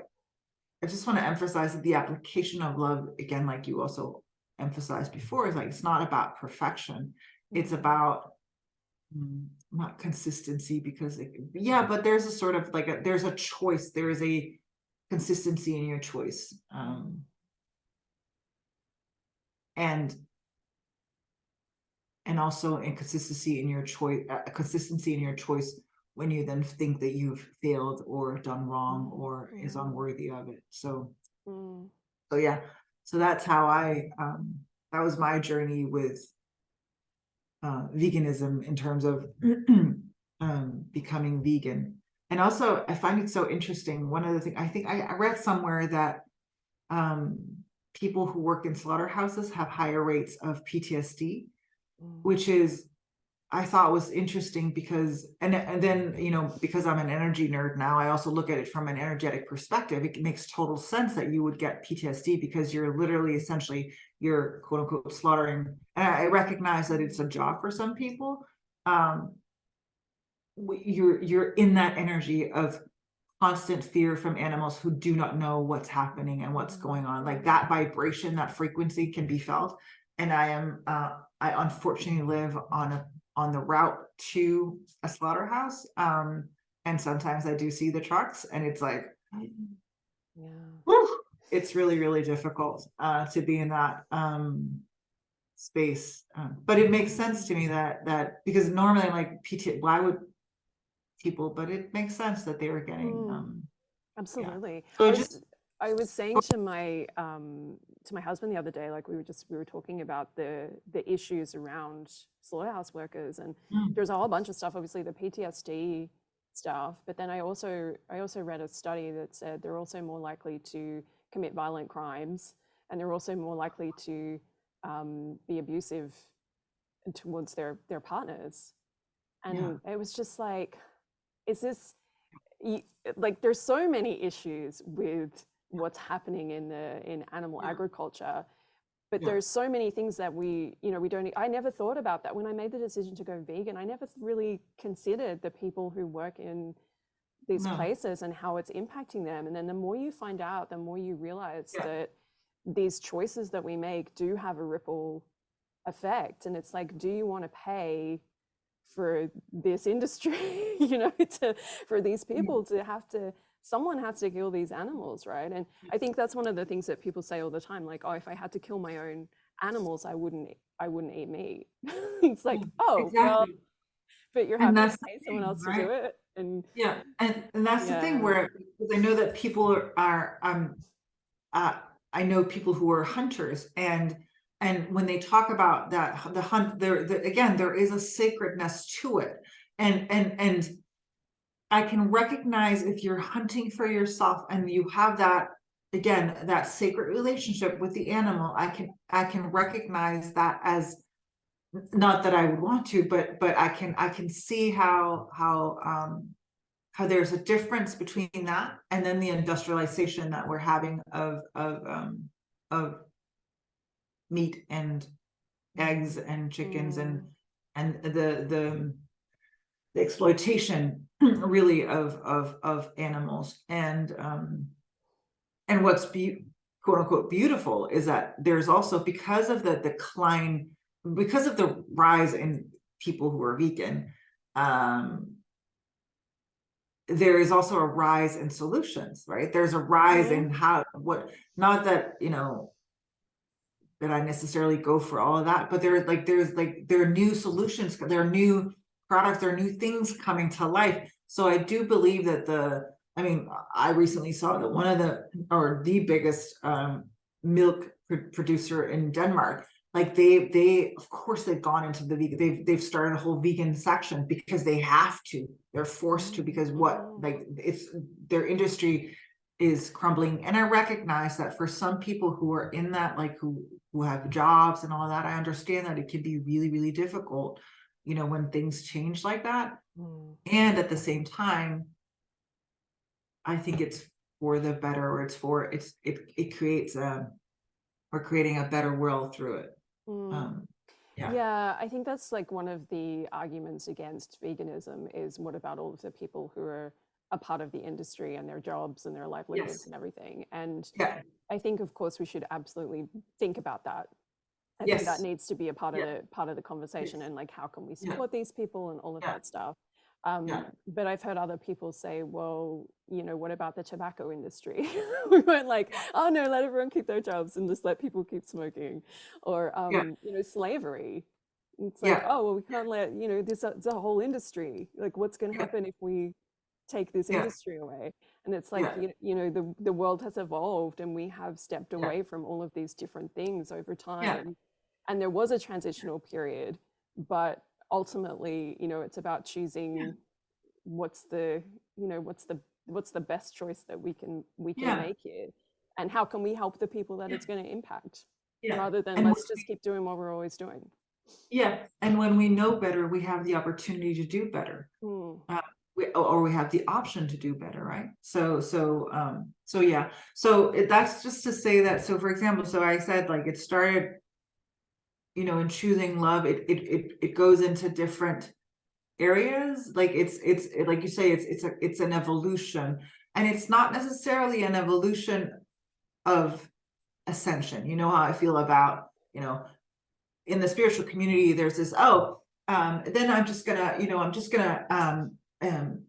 just want to emphasize that the application of love, again, like you also emphasized before, is like, it's not about perfection. It's about not consistency, because but there's a sort of like there's a choice. There is a consistency in your choice. And also consistency in your choice when you then think that you've failed or done wrong or is unworthy of it. So yeah, so that's how that was my journey with veganism in terms of becoming vegan. And also I find it so interesting. One of the things, I think I read somewhere that people who work in slaughterhouses have higher rates of PTSD, which is, I thought was interesting because, and then, because I'm an energy nerd now, I also look at it from an energetic perspective. It makes total sense that you would get PTSD because you're literally, essentially, you're quote unquote slaughtering. And I recognize that it's a job for some people. You're in that energy of constant fear from animals who do not know what's happening and what's going on. Like that vibration, that frequency can be felt. And I unfortunately live on the route to a slaughterhouse. And sometimes I do see the trucks, and it's like, whew, it's really, really difficult to be in that space. But it makes sense to me that because normally I'm like, why would people, but it makes sense that they were getting absolutely. So I was saying to my husband the other day, like we were talking about the issues around slaughterhouse workers, and there's a whole bunch of stuff, obviously the PTSD stuff, but then I also read a study that said they're also more likely to commit violent crimes, and they're also more likely to be abusive towards their partners. And it was just like, is this like, there's so many issues with what's happening in animal agriculture, but there's so many things that we don't. I never thought about that when I made the decision to go vegan. I never really considered the people who work in these places and how it's impacting them. And then the more you find out, the more you realize that these choices that we make do have a ripple effect. And it's like, do you want to pay for this industry, for these people to have to, someone has to kill these animals, right? And I think that's one of the things that people say all the time, like, oh, if I had to kill my own animals, I wouldn't eat meat. It's like, oh, well, but you're happy to pay someone else to do it. And and that's the thing, where, because I know that people are I know people who are hunters, and when they talk about that, the hunt, again, there is a sacredness to it, and I can recognize if you're hunting for yourself and you have that, again, that sacred relationship with the animal. I can recognize that as, not that I would want to, but I can see how there's a difference between that and then the industrialization that we're having of meat and eggs and chickens and the exploitation really of animals. And what's quote unquote beautiful is that there's also, because of the decline, because of the rise in people who are vegan, there is also a rise in solutions, right? There's a rise in not that, that I necessarily go for all of that, but there are new solutions, there are new products, there are new things coming to life. So I do believe that I mean, I recently saw that one of the biggest milk producer in Denmark, like they of course they've gone into the vegan, they've started a whole vegan section because they have to, they're forced to, because it's their industry is crumbling. And I recognize that for some people who are in that, like who have jobs and all that, I understand that it can be really, really difficult, when things change like that. And at the same time, I think it's for the better, or it creates we're creating a better world through it. Um, yeah. Yeah, I think that's like one of the arguments against veganism is, what about all of the people who are a part of the industry and their jobs and their livelihoods Yes. and everything? And Yeah. I think, of course, we should absolutely think about that. I think that Yes. needs to be a part of Yeah. the conversation, Yes. and like, how can we Yeah. support these people and all of Yeah. that stuff. Yeah. But I've heard other people say, well, what about the tobacco industry? We weren't like, oh no, let everyone keep their jobs and just let people keep smoking. Or, Yeah. slavery. It's like, Yeah. oh, well, we can't let, this it's a whole industry. Like, what's going to Yeah. happen if we take this Yeah. industry away? And it's like, Yeah. the world has evolved and we have stepped Yeah. away from all of these different things over Yeah. time. And there was a transitional period, but ultimately, it's about choosing what's the, what's the best choice that we can Yeah. make here, and how can we help the people that Yeah. it's going to impact, Yeah. rather than And let's just keep doing what we're always doing. yeah, and when we know better, we have the opportunity to do better. Mm. Or we have the option to do better, right? So yeah. So that's just to say that. So for example, so I said, like, it started, in choosing love. It goes into different areas. Like like you say, it's an evolution, and it's not necessarily an evolution of ascension. You know how I feel about, in the spiritual community, there's this, then I'm just gonna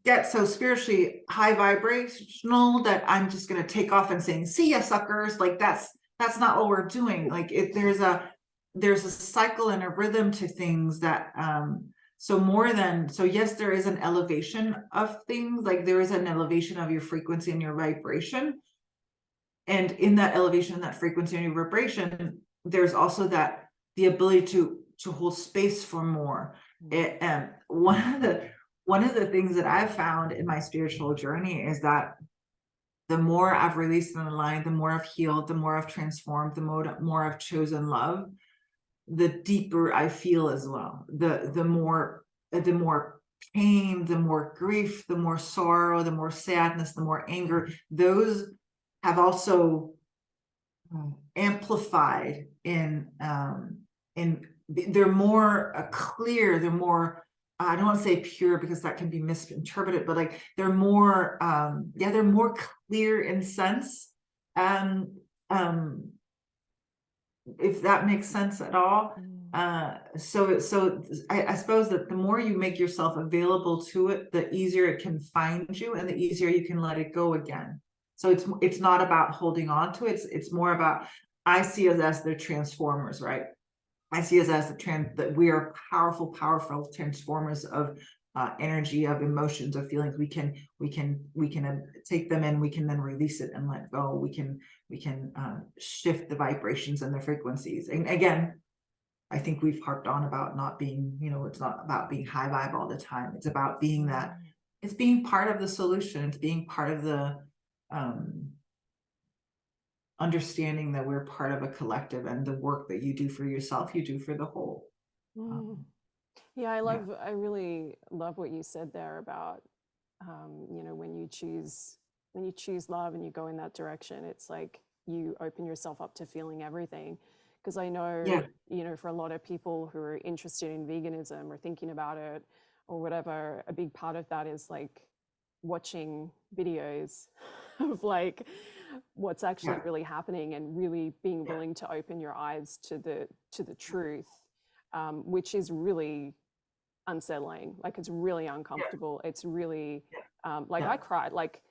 get so spiritually high vibrational that I'm just gonna take off and saying, see ya, suckers. Like that's not what we're doing. Like there's a cycle and a rhythm to things that so yes, there is an elevation of things, like there is an elevation of your frequency and your vibration. And in that elevation, and that frequency and your vibration, there's also the ability to hold space for more. And one of the things that I've found in my spiritual journey is that the more I've released and aligned, the more I've healed, the more I've transformed, the more I've chosen love, the deeper I feel as well. The more pain, the more grief, the more sorrow, the more sadness, the more anger, those have also amplified in they're more clear, they're more, I don't want to say pure because that can be misinterpreted, but like they're more they're more clear in sense. um if that makes sense at all. So I suppose that the more you make yourself available to it, the easier it can find you, and the easier you can let it go again. So it's not about holding on to it. It's more about, I see us as the transformers, right? I see us as that we are powerful transformers of energy, of emotions, of feelings. We can take them in, we can then release it and let go. We can shift the vibrations and the frequencies. And again, I think we've harped on about not being, it's not about being high vibe all the time. It's about being that, it's being part of the solution. It's being part of the understanding that we're part of a collective, and the work that you do for yourself, you do for the whole. Yeah, Yeah. I really love what you said there about, when you choose love and you go in that direction, it's like you open yourself up to feeling everything. Because I know, Yeah. For a lot of people who are interested in veganism or thinking about it or whatever, a big part of that is like watching videos of like what's actually Yeah. really happening, and really being Yeah. willing to open your eyes to the truth, which is really unsettling. Like, it's really Yeah. uncomfortable. It's really Yeah. like, Yeah. I cried. Like,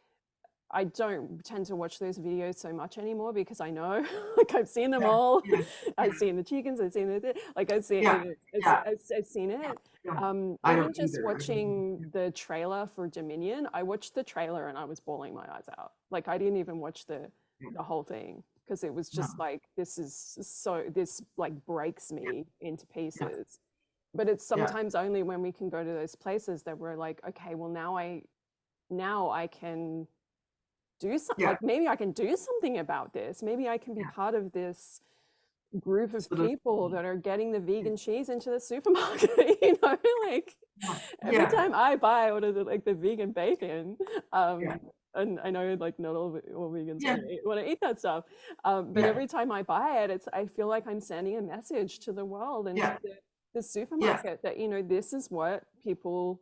I don't tend to watch those videos so much anymore because I know, like I've seen them Yeah, all. yeah, I've seen the chickens, I've seen the, like I've seen, yeah, yeah. I've seen Yeah, it. yeah. I Even don't just either. I don't watching either. the trailer for Dominion, I watched the trailer and I was bawling my eyes out. Like I didn't even watch Yeah, the whole thing because it was no, just like, this is so, this like breaks yeah, me into yeah, pieces. But it's yeah, sometimes only when we can go to those places that we're like, okay, well now I can do something, yeah, like maybe I can do something about this. Maybe I can be yeah. part of this group of So the, people that are getting the yeah, vegan cheese into the supermarket, like every yeah, time I buy one of the like the vegan bacon, yeah, and I know like not all vegans yeah, want to eat that stuff, but yeah, every time I buy it, it's I feel like I'm sending a message to the world and to yeah, the yeah, supermarket that, you know, this is what people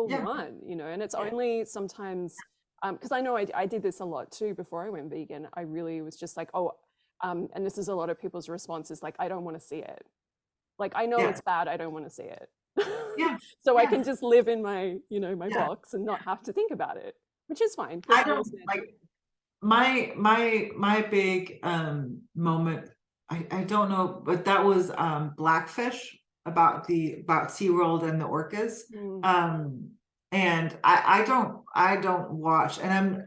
yeah, want, you know, and it's yeah, only sometimes because I know I did this a lot too before I went vegan. I really was just like, oh, and this is a lot of people's responses, like, I don't want to see it. Like, I know yeah, it's bad, I don't want to see it. yeah, So I yeah, can just live in my, you know, my yeah. box and not have to think about it, which is fine because I we're all don't there too. like my big moment. I don't know, but that was Blackfish about SeaWorld and the orcas. Mm, Um, and I don't watch, and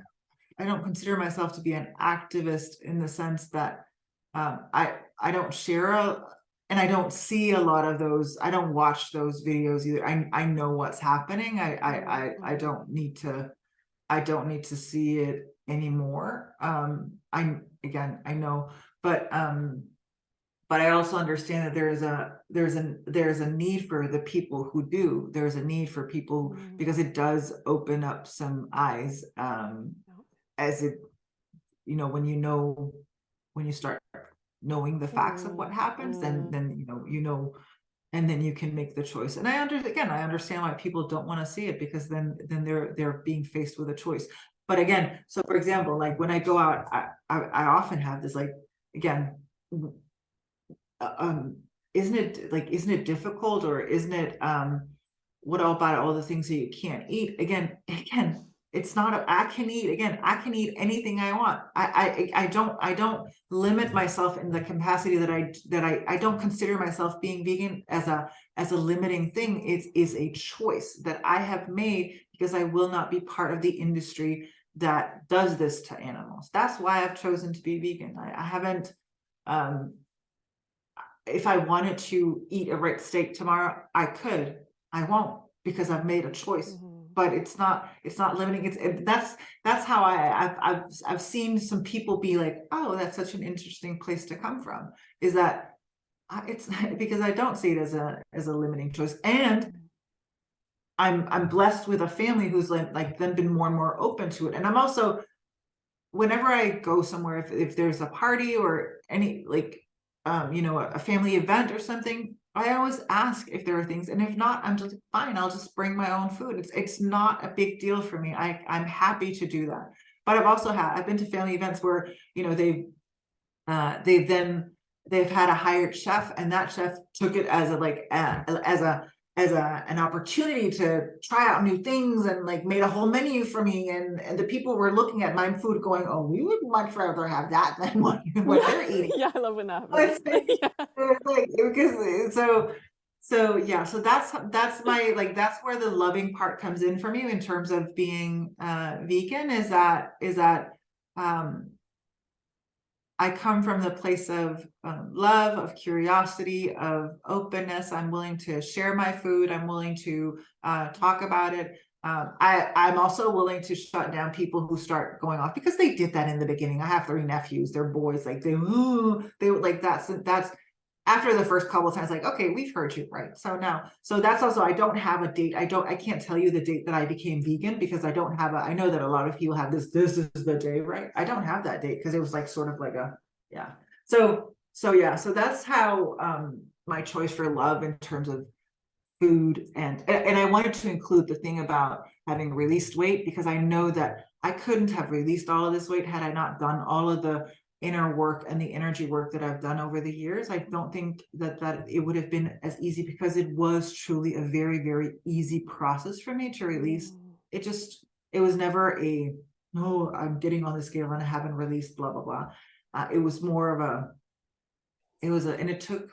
I don't consider myself to be an activist in the sense that I don't share and I don't see a lot of those. I don't watch those videos either. I know what's happening. I mm, don't need to see it anymore. I know, but I also understand that there's a need for the people who do. There's a need for people mm, because it does open up some eyes. yeah. As it, when you start knowing the facts of what Mm, happens, mm, then and then you can make the choice. And I understand why people don't want to see it because then they're being faced with a choice. But again, so for example, like when I go out, I often have this like, again, um isn't it difficult, or isn't it what about all the things that you can't eat? Again, it's not I can eat, again, I can eat anything I want. I don't limit myself in the capacity that I don't consider myself being vegan as a limiting thing. It is a choice that I have made because I will not be part of the industry that does this to animals. That's why I've chosen to be vegan. I haven't um if I wanted to eat a red steak tomorrow, I could. I won't because I've made a choice. mhm, But it's not limiting. That's how I've seen some people be like, oh, that's such an interesting place to come from. Is that it's because I don't see it as a limiting choice. And mm, I'm blessed with a family who's like then been more and more open to it. And I'm also, whenever I go somewhere, if there's a party or any like a family event or something, I always ask if there are things, and if not, I'm just fine. I'll just bring my own food. It's not a big deal for me. I'm happy to do that. But I've been to family events where they've then they've had a hired chef, and that chef took it as a like as an opportunity to try out new things and like made a whole menu for me, and the people were looking at my food going, oh, we would much rather have that than what yeah. you're eating. Yeah, I love when that happens. It's like, Yeah. it's like because so yeah, so that's my like that's where the loving part comes in for me in terms of being vegan, is that um I come from the place of love, of curiosity, of openness. I'm willing to share my food. I'm willing to talk about it. I'm also willing to shut down people who start going off because they did that in the beginning. I have 3 nephews. They're boys. Like they would like that's after the first couple of times, like, okay, we've heard you, right? So now, so that's also, I don't have a date. I can't tell you the date that I became vegan because I don't have I know that a lot of people have this is the day, right? I don't have that date because it was like sort of like yeah. So yeah, so that's how my choice for love in terms of food, and I wanted to include the thing about having released weight because I know that I couldn't have released all of this weight had I not done all of the inner work and the energy work that I've done over the years. I don't think that it would have been as easy because it was truly a very, very easy process for me to release. Mm, It just, it was never a no, I'm getting on the scale and I haven't released blah, blah, blah. It was more of and it took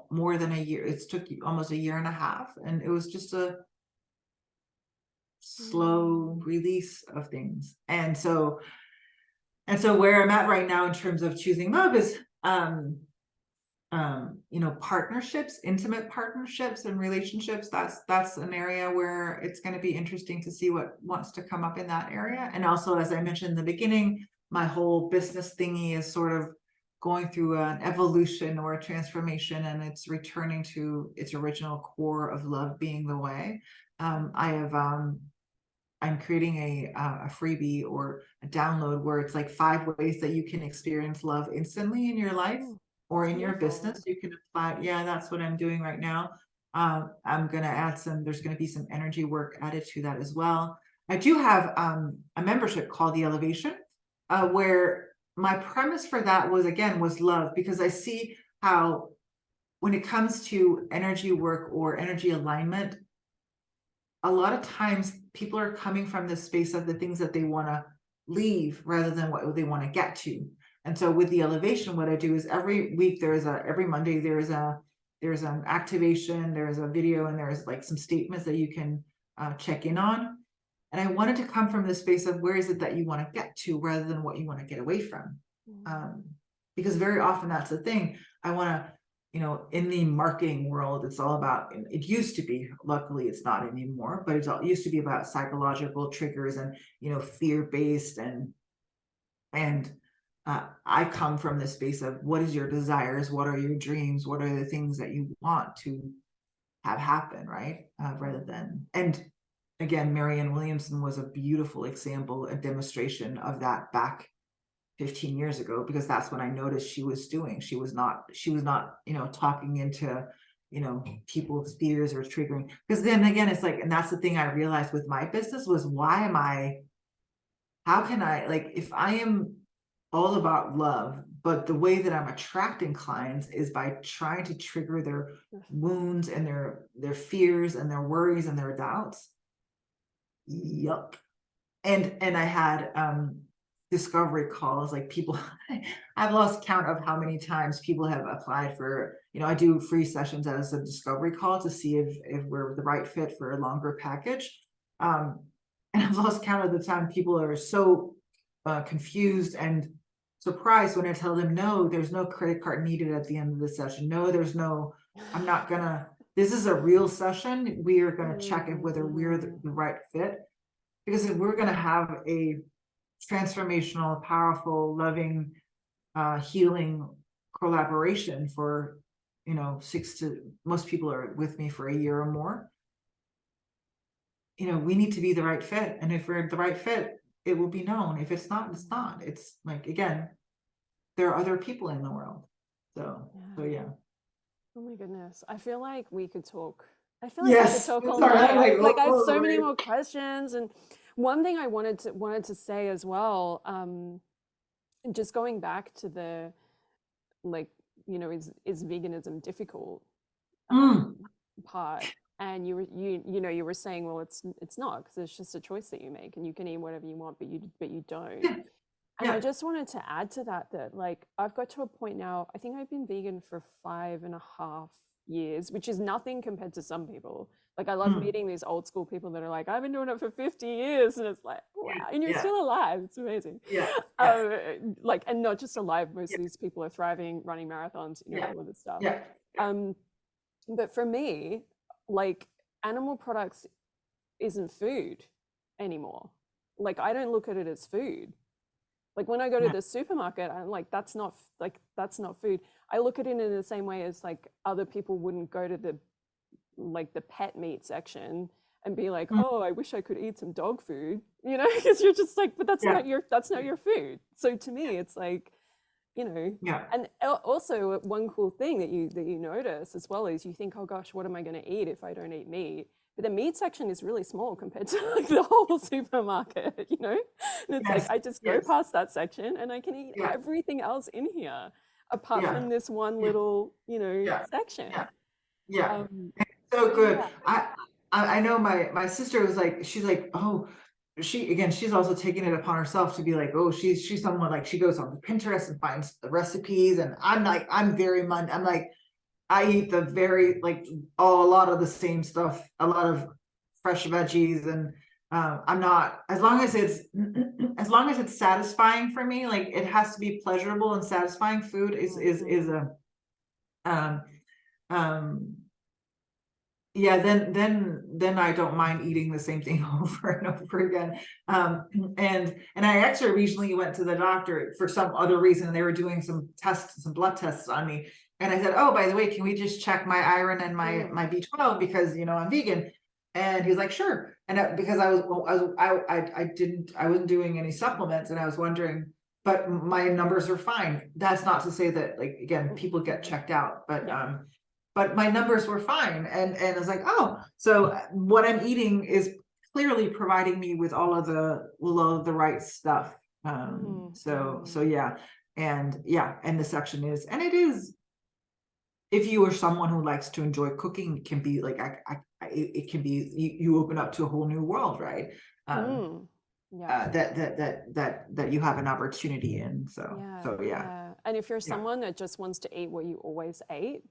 more than a year. It took almost a year and a half. And it was just a slow release of things. And so where I'm at right now in terms of choosing love is, partnerships, intimate partnerships and relationships. That's an area where it's going to be interesting to see what wants to come up in that area. And also, as I mentioned in the beginning, my whole business thingy is sort of going through an evolution or a transformation, and it's returning to its original core of love being the way. I'm creating a freebie or a download where it's like 5 ways that you can experience love instantly in your life or in your business. You can apply. Yeah, that's what I'm doing right now. I'm going to add there's going to be some energy work added to that as well. I do have a membership called The Elevation, where my premise for that was love, because I see how when it comes to energy work or energy alignment, a lot of times people are coming from this space of the things that they want to leave rather than what they want to get to. And so with the elevation, what I do is every week every Monday there's an activation, there's a video, and there's like some statements that you can check in on. And I wanted to come from the space of where is it that you want to get to rather than what you want to get away from. Because very often that's the thing. I want to, in the marketing world, it's all about, it used to be, luckily it's not anymore, but it used to be about psychological triggers and, fear-based and I come from the space of what is your desires? What are your dreams? What are the things that you want to have happen, right? Rather than, and again, Marianne Williamson was a beautiful example, a demonstration of that back 15 years ago, because that's when I noticed she was doing. She was not, talking into, people's fears or triggering. Because then again, it's like, and that's the thing I realized with my business was how can I, like, if I am all about love, but the way that I'm attracting clients is by trying to trigger their wounds and their fears and their worries and their doubts. Yuck. And I had discovery calls, like people I've lost count of how many times people have applied for, I do free sessions as a discovery call to see if we're the right fit for a longer package. And I've lost count of the time people are so confused and surprised when I tell them, no, there's no credit card needed at the end of the session. No, I'm not gonna, this is a real session. We are gonna check if whether we're the right fit. Because if we're gonna have a transformational, powerful, loving, healing collaboration for, most people are with me for a year or more. We need to be the right fit. And if we're the right fit, it will be known. If it's not, it's not. It's like, again, there are other people in the world. So yeah. Oh my goodness. I feel like we could talk. I feel like we could talk all day. Like I have so many more questions. And one thing I wanted to say as well, just going back to the, like, is veganism difficult part? And you were saying, well, it's not, because it's just a choice that you make, and you can eat whatever you want, but you don't. And I just wanted to add to that like I've got to a point now, I think I've been vegan for 5.5 years, which is nothing compared to some people. Like I love meeting these old school people that are like, I've been doing it for 50 years. And it's like, wow, and you're still alive. It's amazing. Like, and not just alive, most of these people are thriving, running marathons, all of this stuff. But for me, like animal products isn't food anymore. Like I don't look at it as food. Like when I go to the supermarket, I'm like, that's not food. I look at it in the same way as like other people wouldn't go to the pet meat section and be like, oh, I wish I could eat some dog food, because you're just like, but that's not your food. So to me, it's like, and also one cool thing that you notice as well is you think, oh gosh, what am I going to eat if I don't eat meat? But the meat section is really small compared to like the whole supermarket, and it's like I just go past that section and I can eat everything else in here apart from this one little section. So good. I know my sister was like, she's like, oh, she's also taking it upon herself to be like, oh, she's someone, like, she goes on Pinterest and finds the recipes, and I'm like, I'm like, I eat the very, like, a lot of the same stuff, a lot of fresh veggies, and I'm not, as long as it's as long as it's satisfying for me, like, it has to be pleasurable and satisfying. Food is a um um yeah, then I don't mind eating the same thing over and over again. And I actually recently went to the doctor for some other reason. They were doing some tests, some blood tests on me. And I said, oh, by the way, can we just check my iron and my B12 because, you know, I'm vegan? And he's like, sure. And because I wasn't doing any supplements, and I was wondering, but my numbers are fine. That's not to say that, like, again, people get checked out, but my numbers were fine. And I was like, oh, so what I'm eating is clearly providing me with all of the right stuff. So yeah. And the section is, and it is, if you are someone who likes to enjoy cooking, it can be like, it can be, you open up to a whole new world, right? That you have an opportunity in. So yeah. And if you're someone that just wants to eat what you always ate,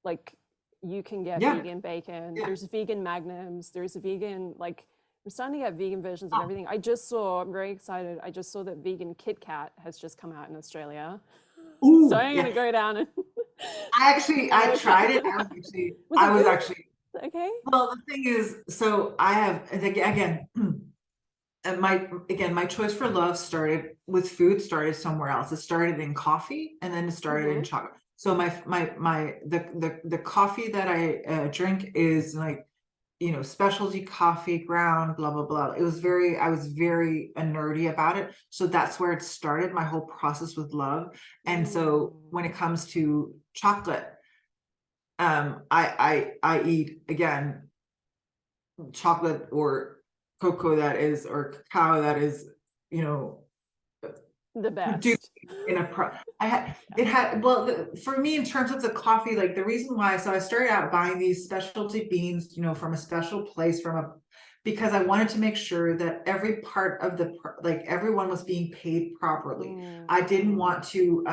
like, you can get Yeah. vegan bacon. There's vegan magnums. There's vegan, like, we're starting to get vegan versions of everything. I'm very excited. I just saw that vegan Kit Kat has just come out in Australia. Ooh, so I'm gonna go down and I tried it. I was actually okay. Well, the thing is, so I have, again, and my choice for love started with food, started somewhere else. It started in coffee, and then it started in chocolate. So the coffee that I drink is, like, you know, specialty coffee, ground, blah blah blah. I was very nerdy about it. So that's where it started, my whole process with love. And so when it comes to chocolate, I eat, again, chocolate or cocoa that is, or cacao that is, you know, the best in for me, in terms of the coffee, like, the reason why, so I started out buying these specialty beans, you know, from a special place, because I wanted to make sure that every part of like, everyone was being paid properly. I didn't want to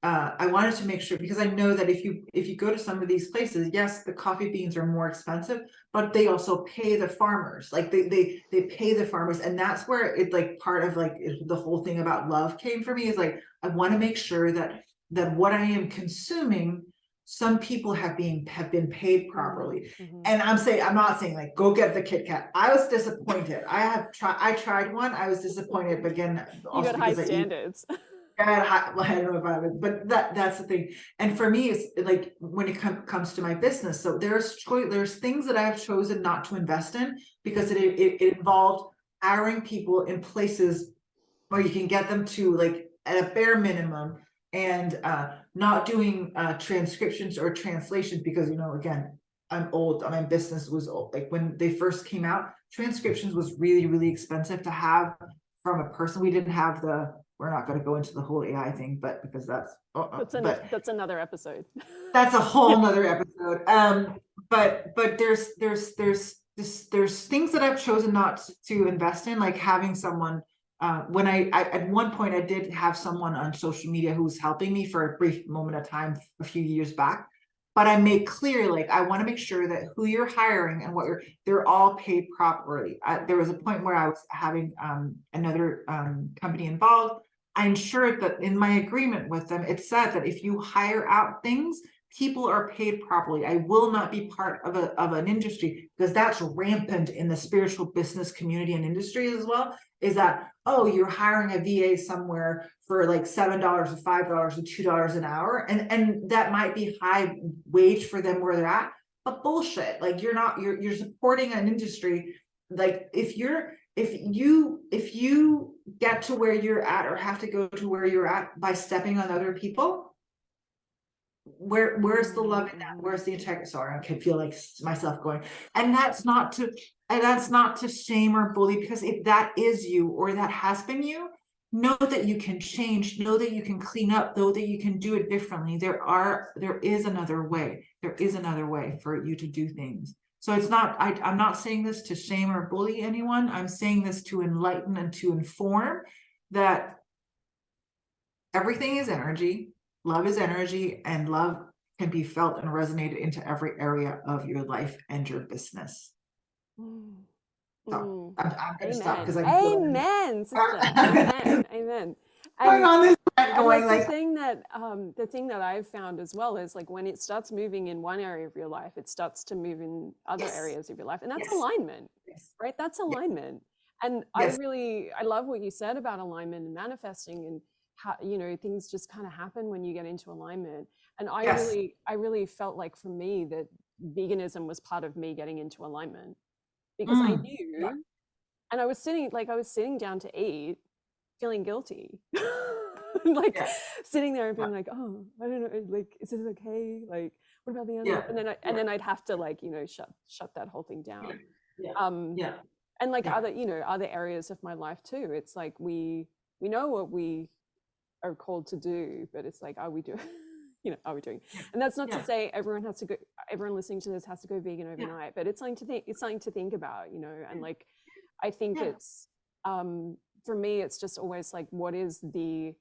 I wanted to make sure, because I know that if you go to some of these places, yes, the coffee beans are more expensive, but they also pay the farmers. Like, they pay the farmers, and that's where it, like, part of, like, the whole thing about love came for me, is like, I want to make sure that what I am consuming, some people have been paid properly. And I'm not saying, like, go get the Kit Kat. I was disappointed. I tried one. I was disappointed, but again, you got high standards. I don't know if I would, but that's the thing. And for me, it's like, when it comes to my business, so there's things that I have chosen not to invest in, because it involved hiring people in places where you can get them to, like, at a bare minimum, and not doing transcriptions or translations, because, you know, again, I'm old. My business was old. Like, when they first came out, transcriptions was really, really expensive to have from a person. We didn't have we're not going to go into the whole AI thing, but because that's another episode. That's a whole nother episode. But there's things that I've chosen not to invest in, like having someone. When I at one point, I did have someone on social media who was helping me for a brief moment of time a few years back. But I made clear, like, I want to make sure that who you're hiring and they're all paid properly. There was a point where I was having another company involved. I ensured that in my agreement with them, it said that if you hire out things, people are paid properly. I will not be part of an industry, because that's rampant in the spiritual business community and industry as well, is that, oh, you're hiring a VA somewhere for like $7 or $5 or $2 an hour. And that might be high wage for them where they're at, but bullshit. Like, you're supporting an industry. Like, if you get to where you're at, or have to go to where you're at by stepping on other people, where's the love in that? Where's the integrity? Sorry, I can feel like myself going. And that's not to shame or bully, because if that is you, or that has been you, know that you can change, know that you can clean up, know that you can do it differently. There is another way. There is another way for you to do things. So it's not, I'm not saying this to shame or bully anyone. I'm saying this to enlighten and to inform that everything is energy, love is energy, and love can be felt and resonated into every area of your life and your business. Mm. So Mm. I'm going to stop Amen. because I'm Amen, sister. Amen. Amen. going And on this thread and going like like, the thing that I've found as well is like when it starts moving in one area of your life, it starts to move in other yes, areas of your life. And that's yes, alignment, yes, right? That's yes, alignment. And yes, I love what you said about alignment and manifesting and how, you know, things just kind of happen when you get into alignment. And yes. I really felt like for me that veganism was part of me getting into alignment because I Yeah, knew, and I was sitting down to eat feeling guilty. Like yeah, sitting there and yeah, being like, oh, I don't know, like, is this okay? Like, what about the yeah, animal? And yeah, then I'd have to like, you know, shut that whole thing yeah, down. yeah, Um, yeah, and like yeah, other, you know, other areas of my life too. It's like we know what we are called to do, but it's like, are we doing, you know, are we doing? yeah, And that's not to yeah, say everyone has to go, everyone listening to this has to go vegan yeah, overnight, but it's something to think about, you know, and like, I think yeah, it's, for me, it's just always like, what is the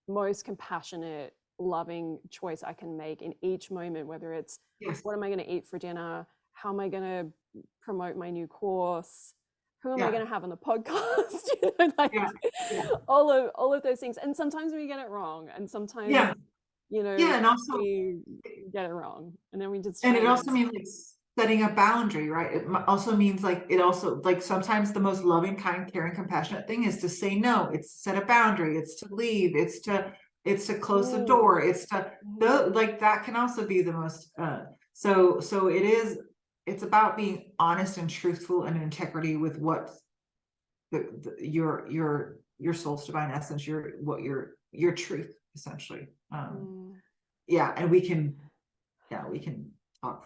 most compassionate, loving choice I can make in each moment, whether it's yes, what am I going to eat for dinner? How am I going to promote my new course? Who am I yeah, going to have on the podcast? You know, like yeah, yeah, all of those things. And sometimes we get it wrong, and sometimes, yeah, you know, yeah, and also, we get it wrong, and then we just and try it also again. means like setting a boundary, right? It also means like, it also like sometimes the most loving, kind, caring, compassionate thing is to say no. It's to set a boundary. It's to leave. It's to close the door. Mm, It's to mhm, like that can also be the most. So it is. It's about being honest and truthful and integrity with what your soul's divine essence, your truth essentially. mm. Yeah, and we can. Yeah, we can talk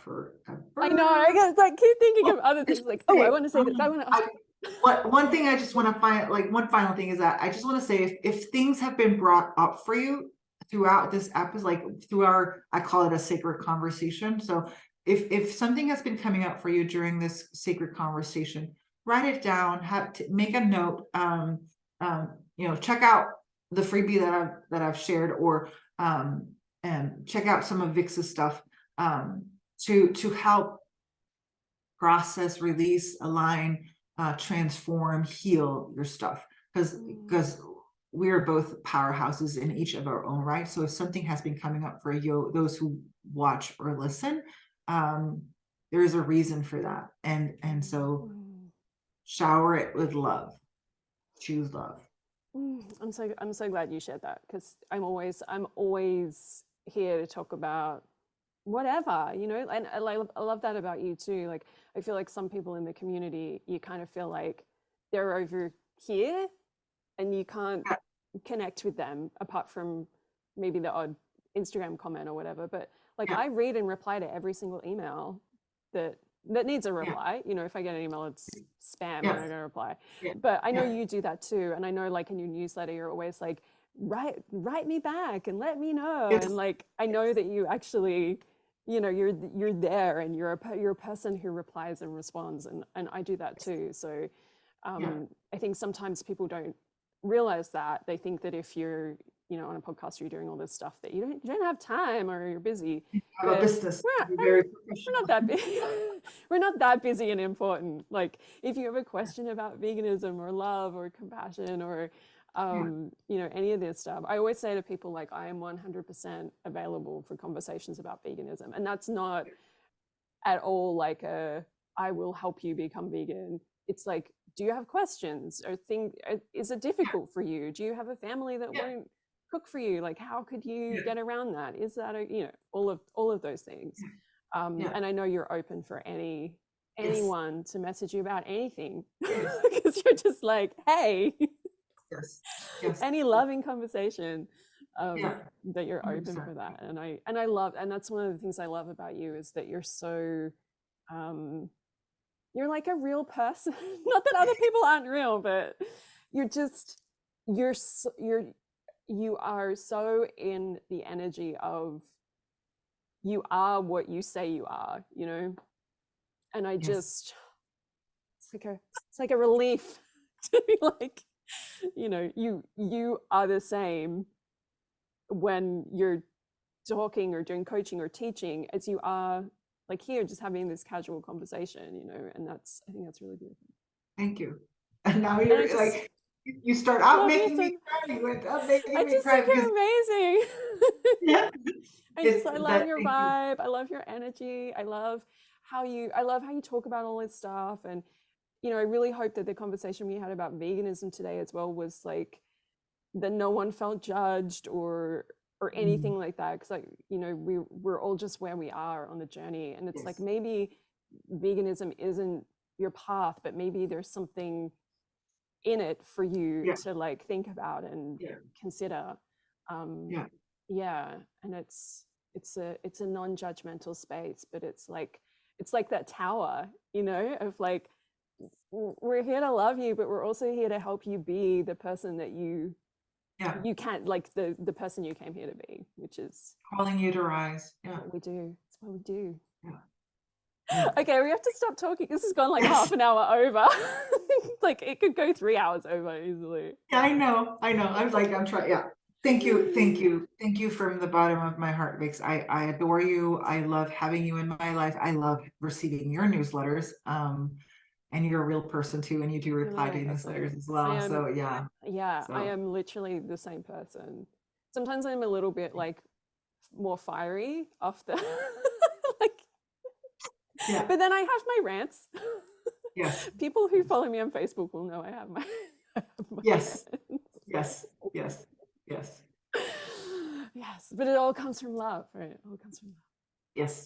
I know. I forever. guess like keep thinking Well, of other I things. should Like, oh, I say, want to say this. I want to. I one thing I just want to find, like one final thing is that I just want to say if things have been brought up for you throughout this episode, like through our, I call it a sacred conversation. So if something has been coming up for you during this sacred conversation, write it down, have to make a note, you know, check out the freebie that I've shared, or and check out some of Vix's stuff to help process, release, align, transform, heal your stuff. Because Mm, because we are both powerhouses in each of our own right. So if something has been coming up for you, those who watch or listen, um, there is a reason for that. And so mm, shower it with love. Choose love. I'm so glad you shared that because I'm always here to talk about whatever, you know, and I love that about you too. Like I feel like some people in the community, you kind of feel like they're over here and you can't Yeah, connect with them apart from maybe the odd Instagram comment or whatever. But like yeah, I read and reply to every single email that that needs a yeah, reply. You know, if I get an email, it's spam. I'm not yes, going to reply. yeah, But I know yeah, you do that too, and I know like in your newsletter, you're always like write me back and let me know. And yes, like I know that you actually, you know, you're there and you're a person who replies and responds, and I do that too. So yeah. I think sometimes people don't realize that. They think that if you're, you know, on a podcast, you're doing all this stuff that you don't have time or you're busy. Have a But business. we're not, Be very we're not professional. that busy. We're not that busy and important. Like if you have a question about veganism or love or compassion or Yeah, you know, any of this stuff, I always say to people like I am 100% available for conversations about veganism, and that's not at all like a I will help you become vegan. It's like, do you have questions or is it yeah, difficult for you? Do you have a family that yeah, won't cook for you? Like, how could you yeah, get around that? Is that a, you know, all of those things. yeah, yeah. And I know you're open for Yes, anyone to message you about anything yes, because you're just like, hey, yes, yes, any loving conversation, um, yeah, that you're open 100%. for that. And I love, and that's one of the things I love about you is that you're so um, you're like a real person. Not that other people aren't real, but you're just you're so, you are so in the energy of you are what you say you are, you know. And I Yes. just, it's like a relief to be like, you know, you are the same when you're talking or doing coaching or teaching as you are like here, just having this casual conversation, you know, and that's, I think that's really beautiful. Thank you. And now And I you're just like, you start out love you making so me cry. You went up making I me just cry think because you're amazing. yeah, I love that. your Thank you. vibe. I love your energy. I love how you talk about all this stuff. And, you know, I really hope that the conversation we had about veganism today as well was like that no one felt judged or Mm, anything like that. Because like, you know, we're all just where we are on the journey. And it's like yes. maybe veganism isn't your path, but maybe there's something in it for you Yeah. to like think about and Yeah. consider. um Yeah. yeah, and it's a non-judgmental space, but it's like that tower, you know, of like we're here to love you, but we're also here to help you be the person that Yeah. you can't, like the person you came here to be, which is Calling you to rise. Yeah. what we do. It's what we do. Yeah. Yeah. Okay, we have to stop talking. This has gone like Yes. half an hour over. Like it could go 3 hours over easily. Yeah, I know. I know. I was like, I'm trying. Yeah. Thank you. Thank you. Thank you from the bottom of my heart, Vix. I adore you. I love having you in my life. I love receiving your newsletters. And you're a real person too, and you do You're a reply to real person. newsletters as I well. am, So yeah. yeah, I So am literally the same person. Sometimes I'm a little bit like more fiery off the like, yeah. but then I have my rants. Yes. People who follow me on Facebook will know I have my, I have my Yes. rants. Yes. Yes. Yes. Yes, but it all comes from love, right? It all comes from love. Yes.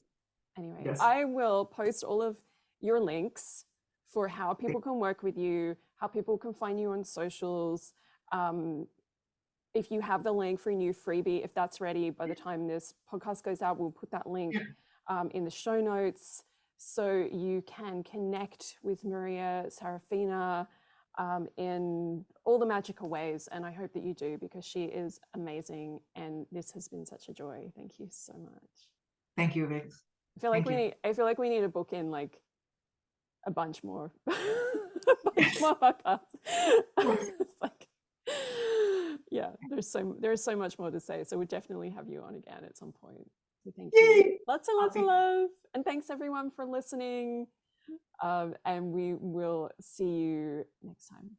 Anyway, Yes. I will post all of your links for how people can work with you, how people can find you on socials. If you have the link for a new freebie, if that's ready by the time this podcast goes out, we'll put that link in the show notes so you can connect with Maria Saraphina in all the magical ways. And I hope that you do, because she is amazing. And this has been such a joy. Thank you so much. Thank you, Vix. I feel like we need to book in like a bunch more, a bunch more podcasts. It's like, yeah, there's so much more to say. So we'll definitely have you on again at some point. So thank you. Yay! Lots and lots of love. And thanks everyone for listening. And we will see you next time.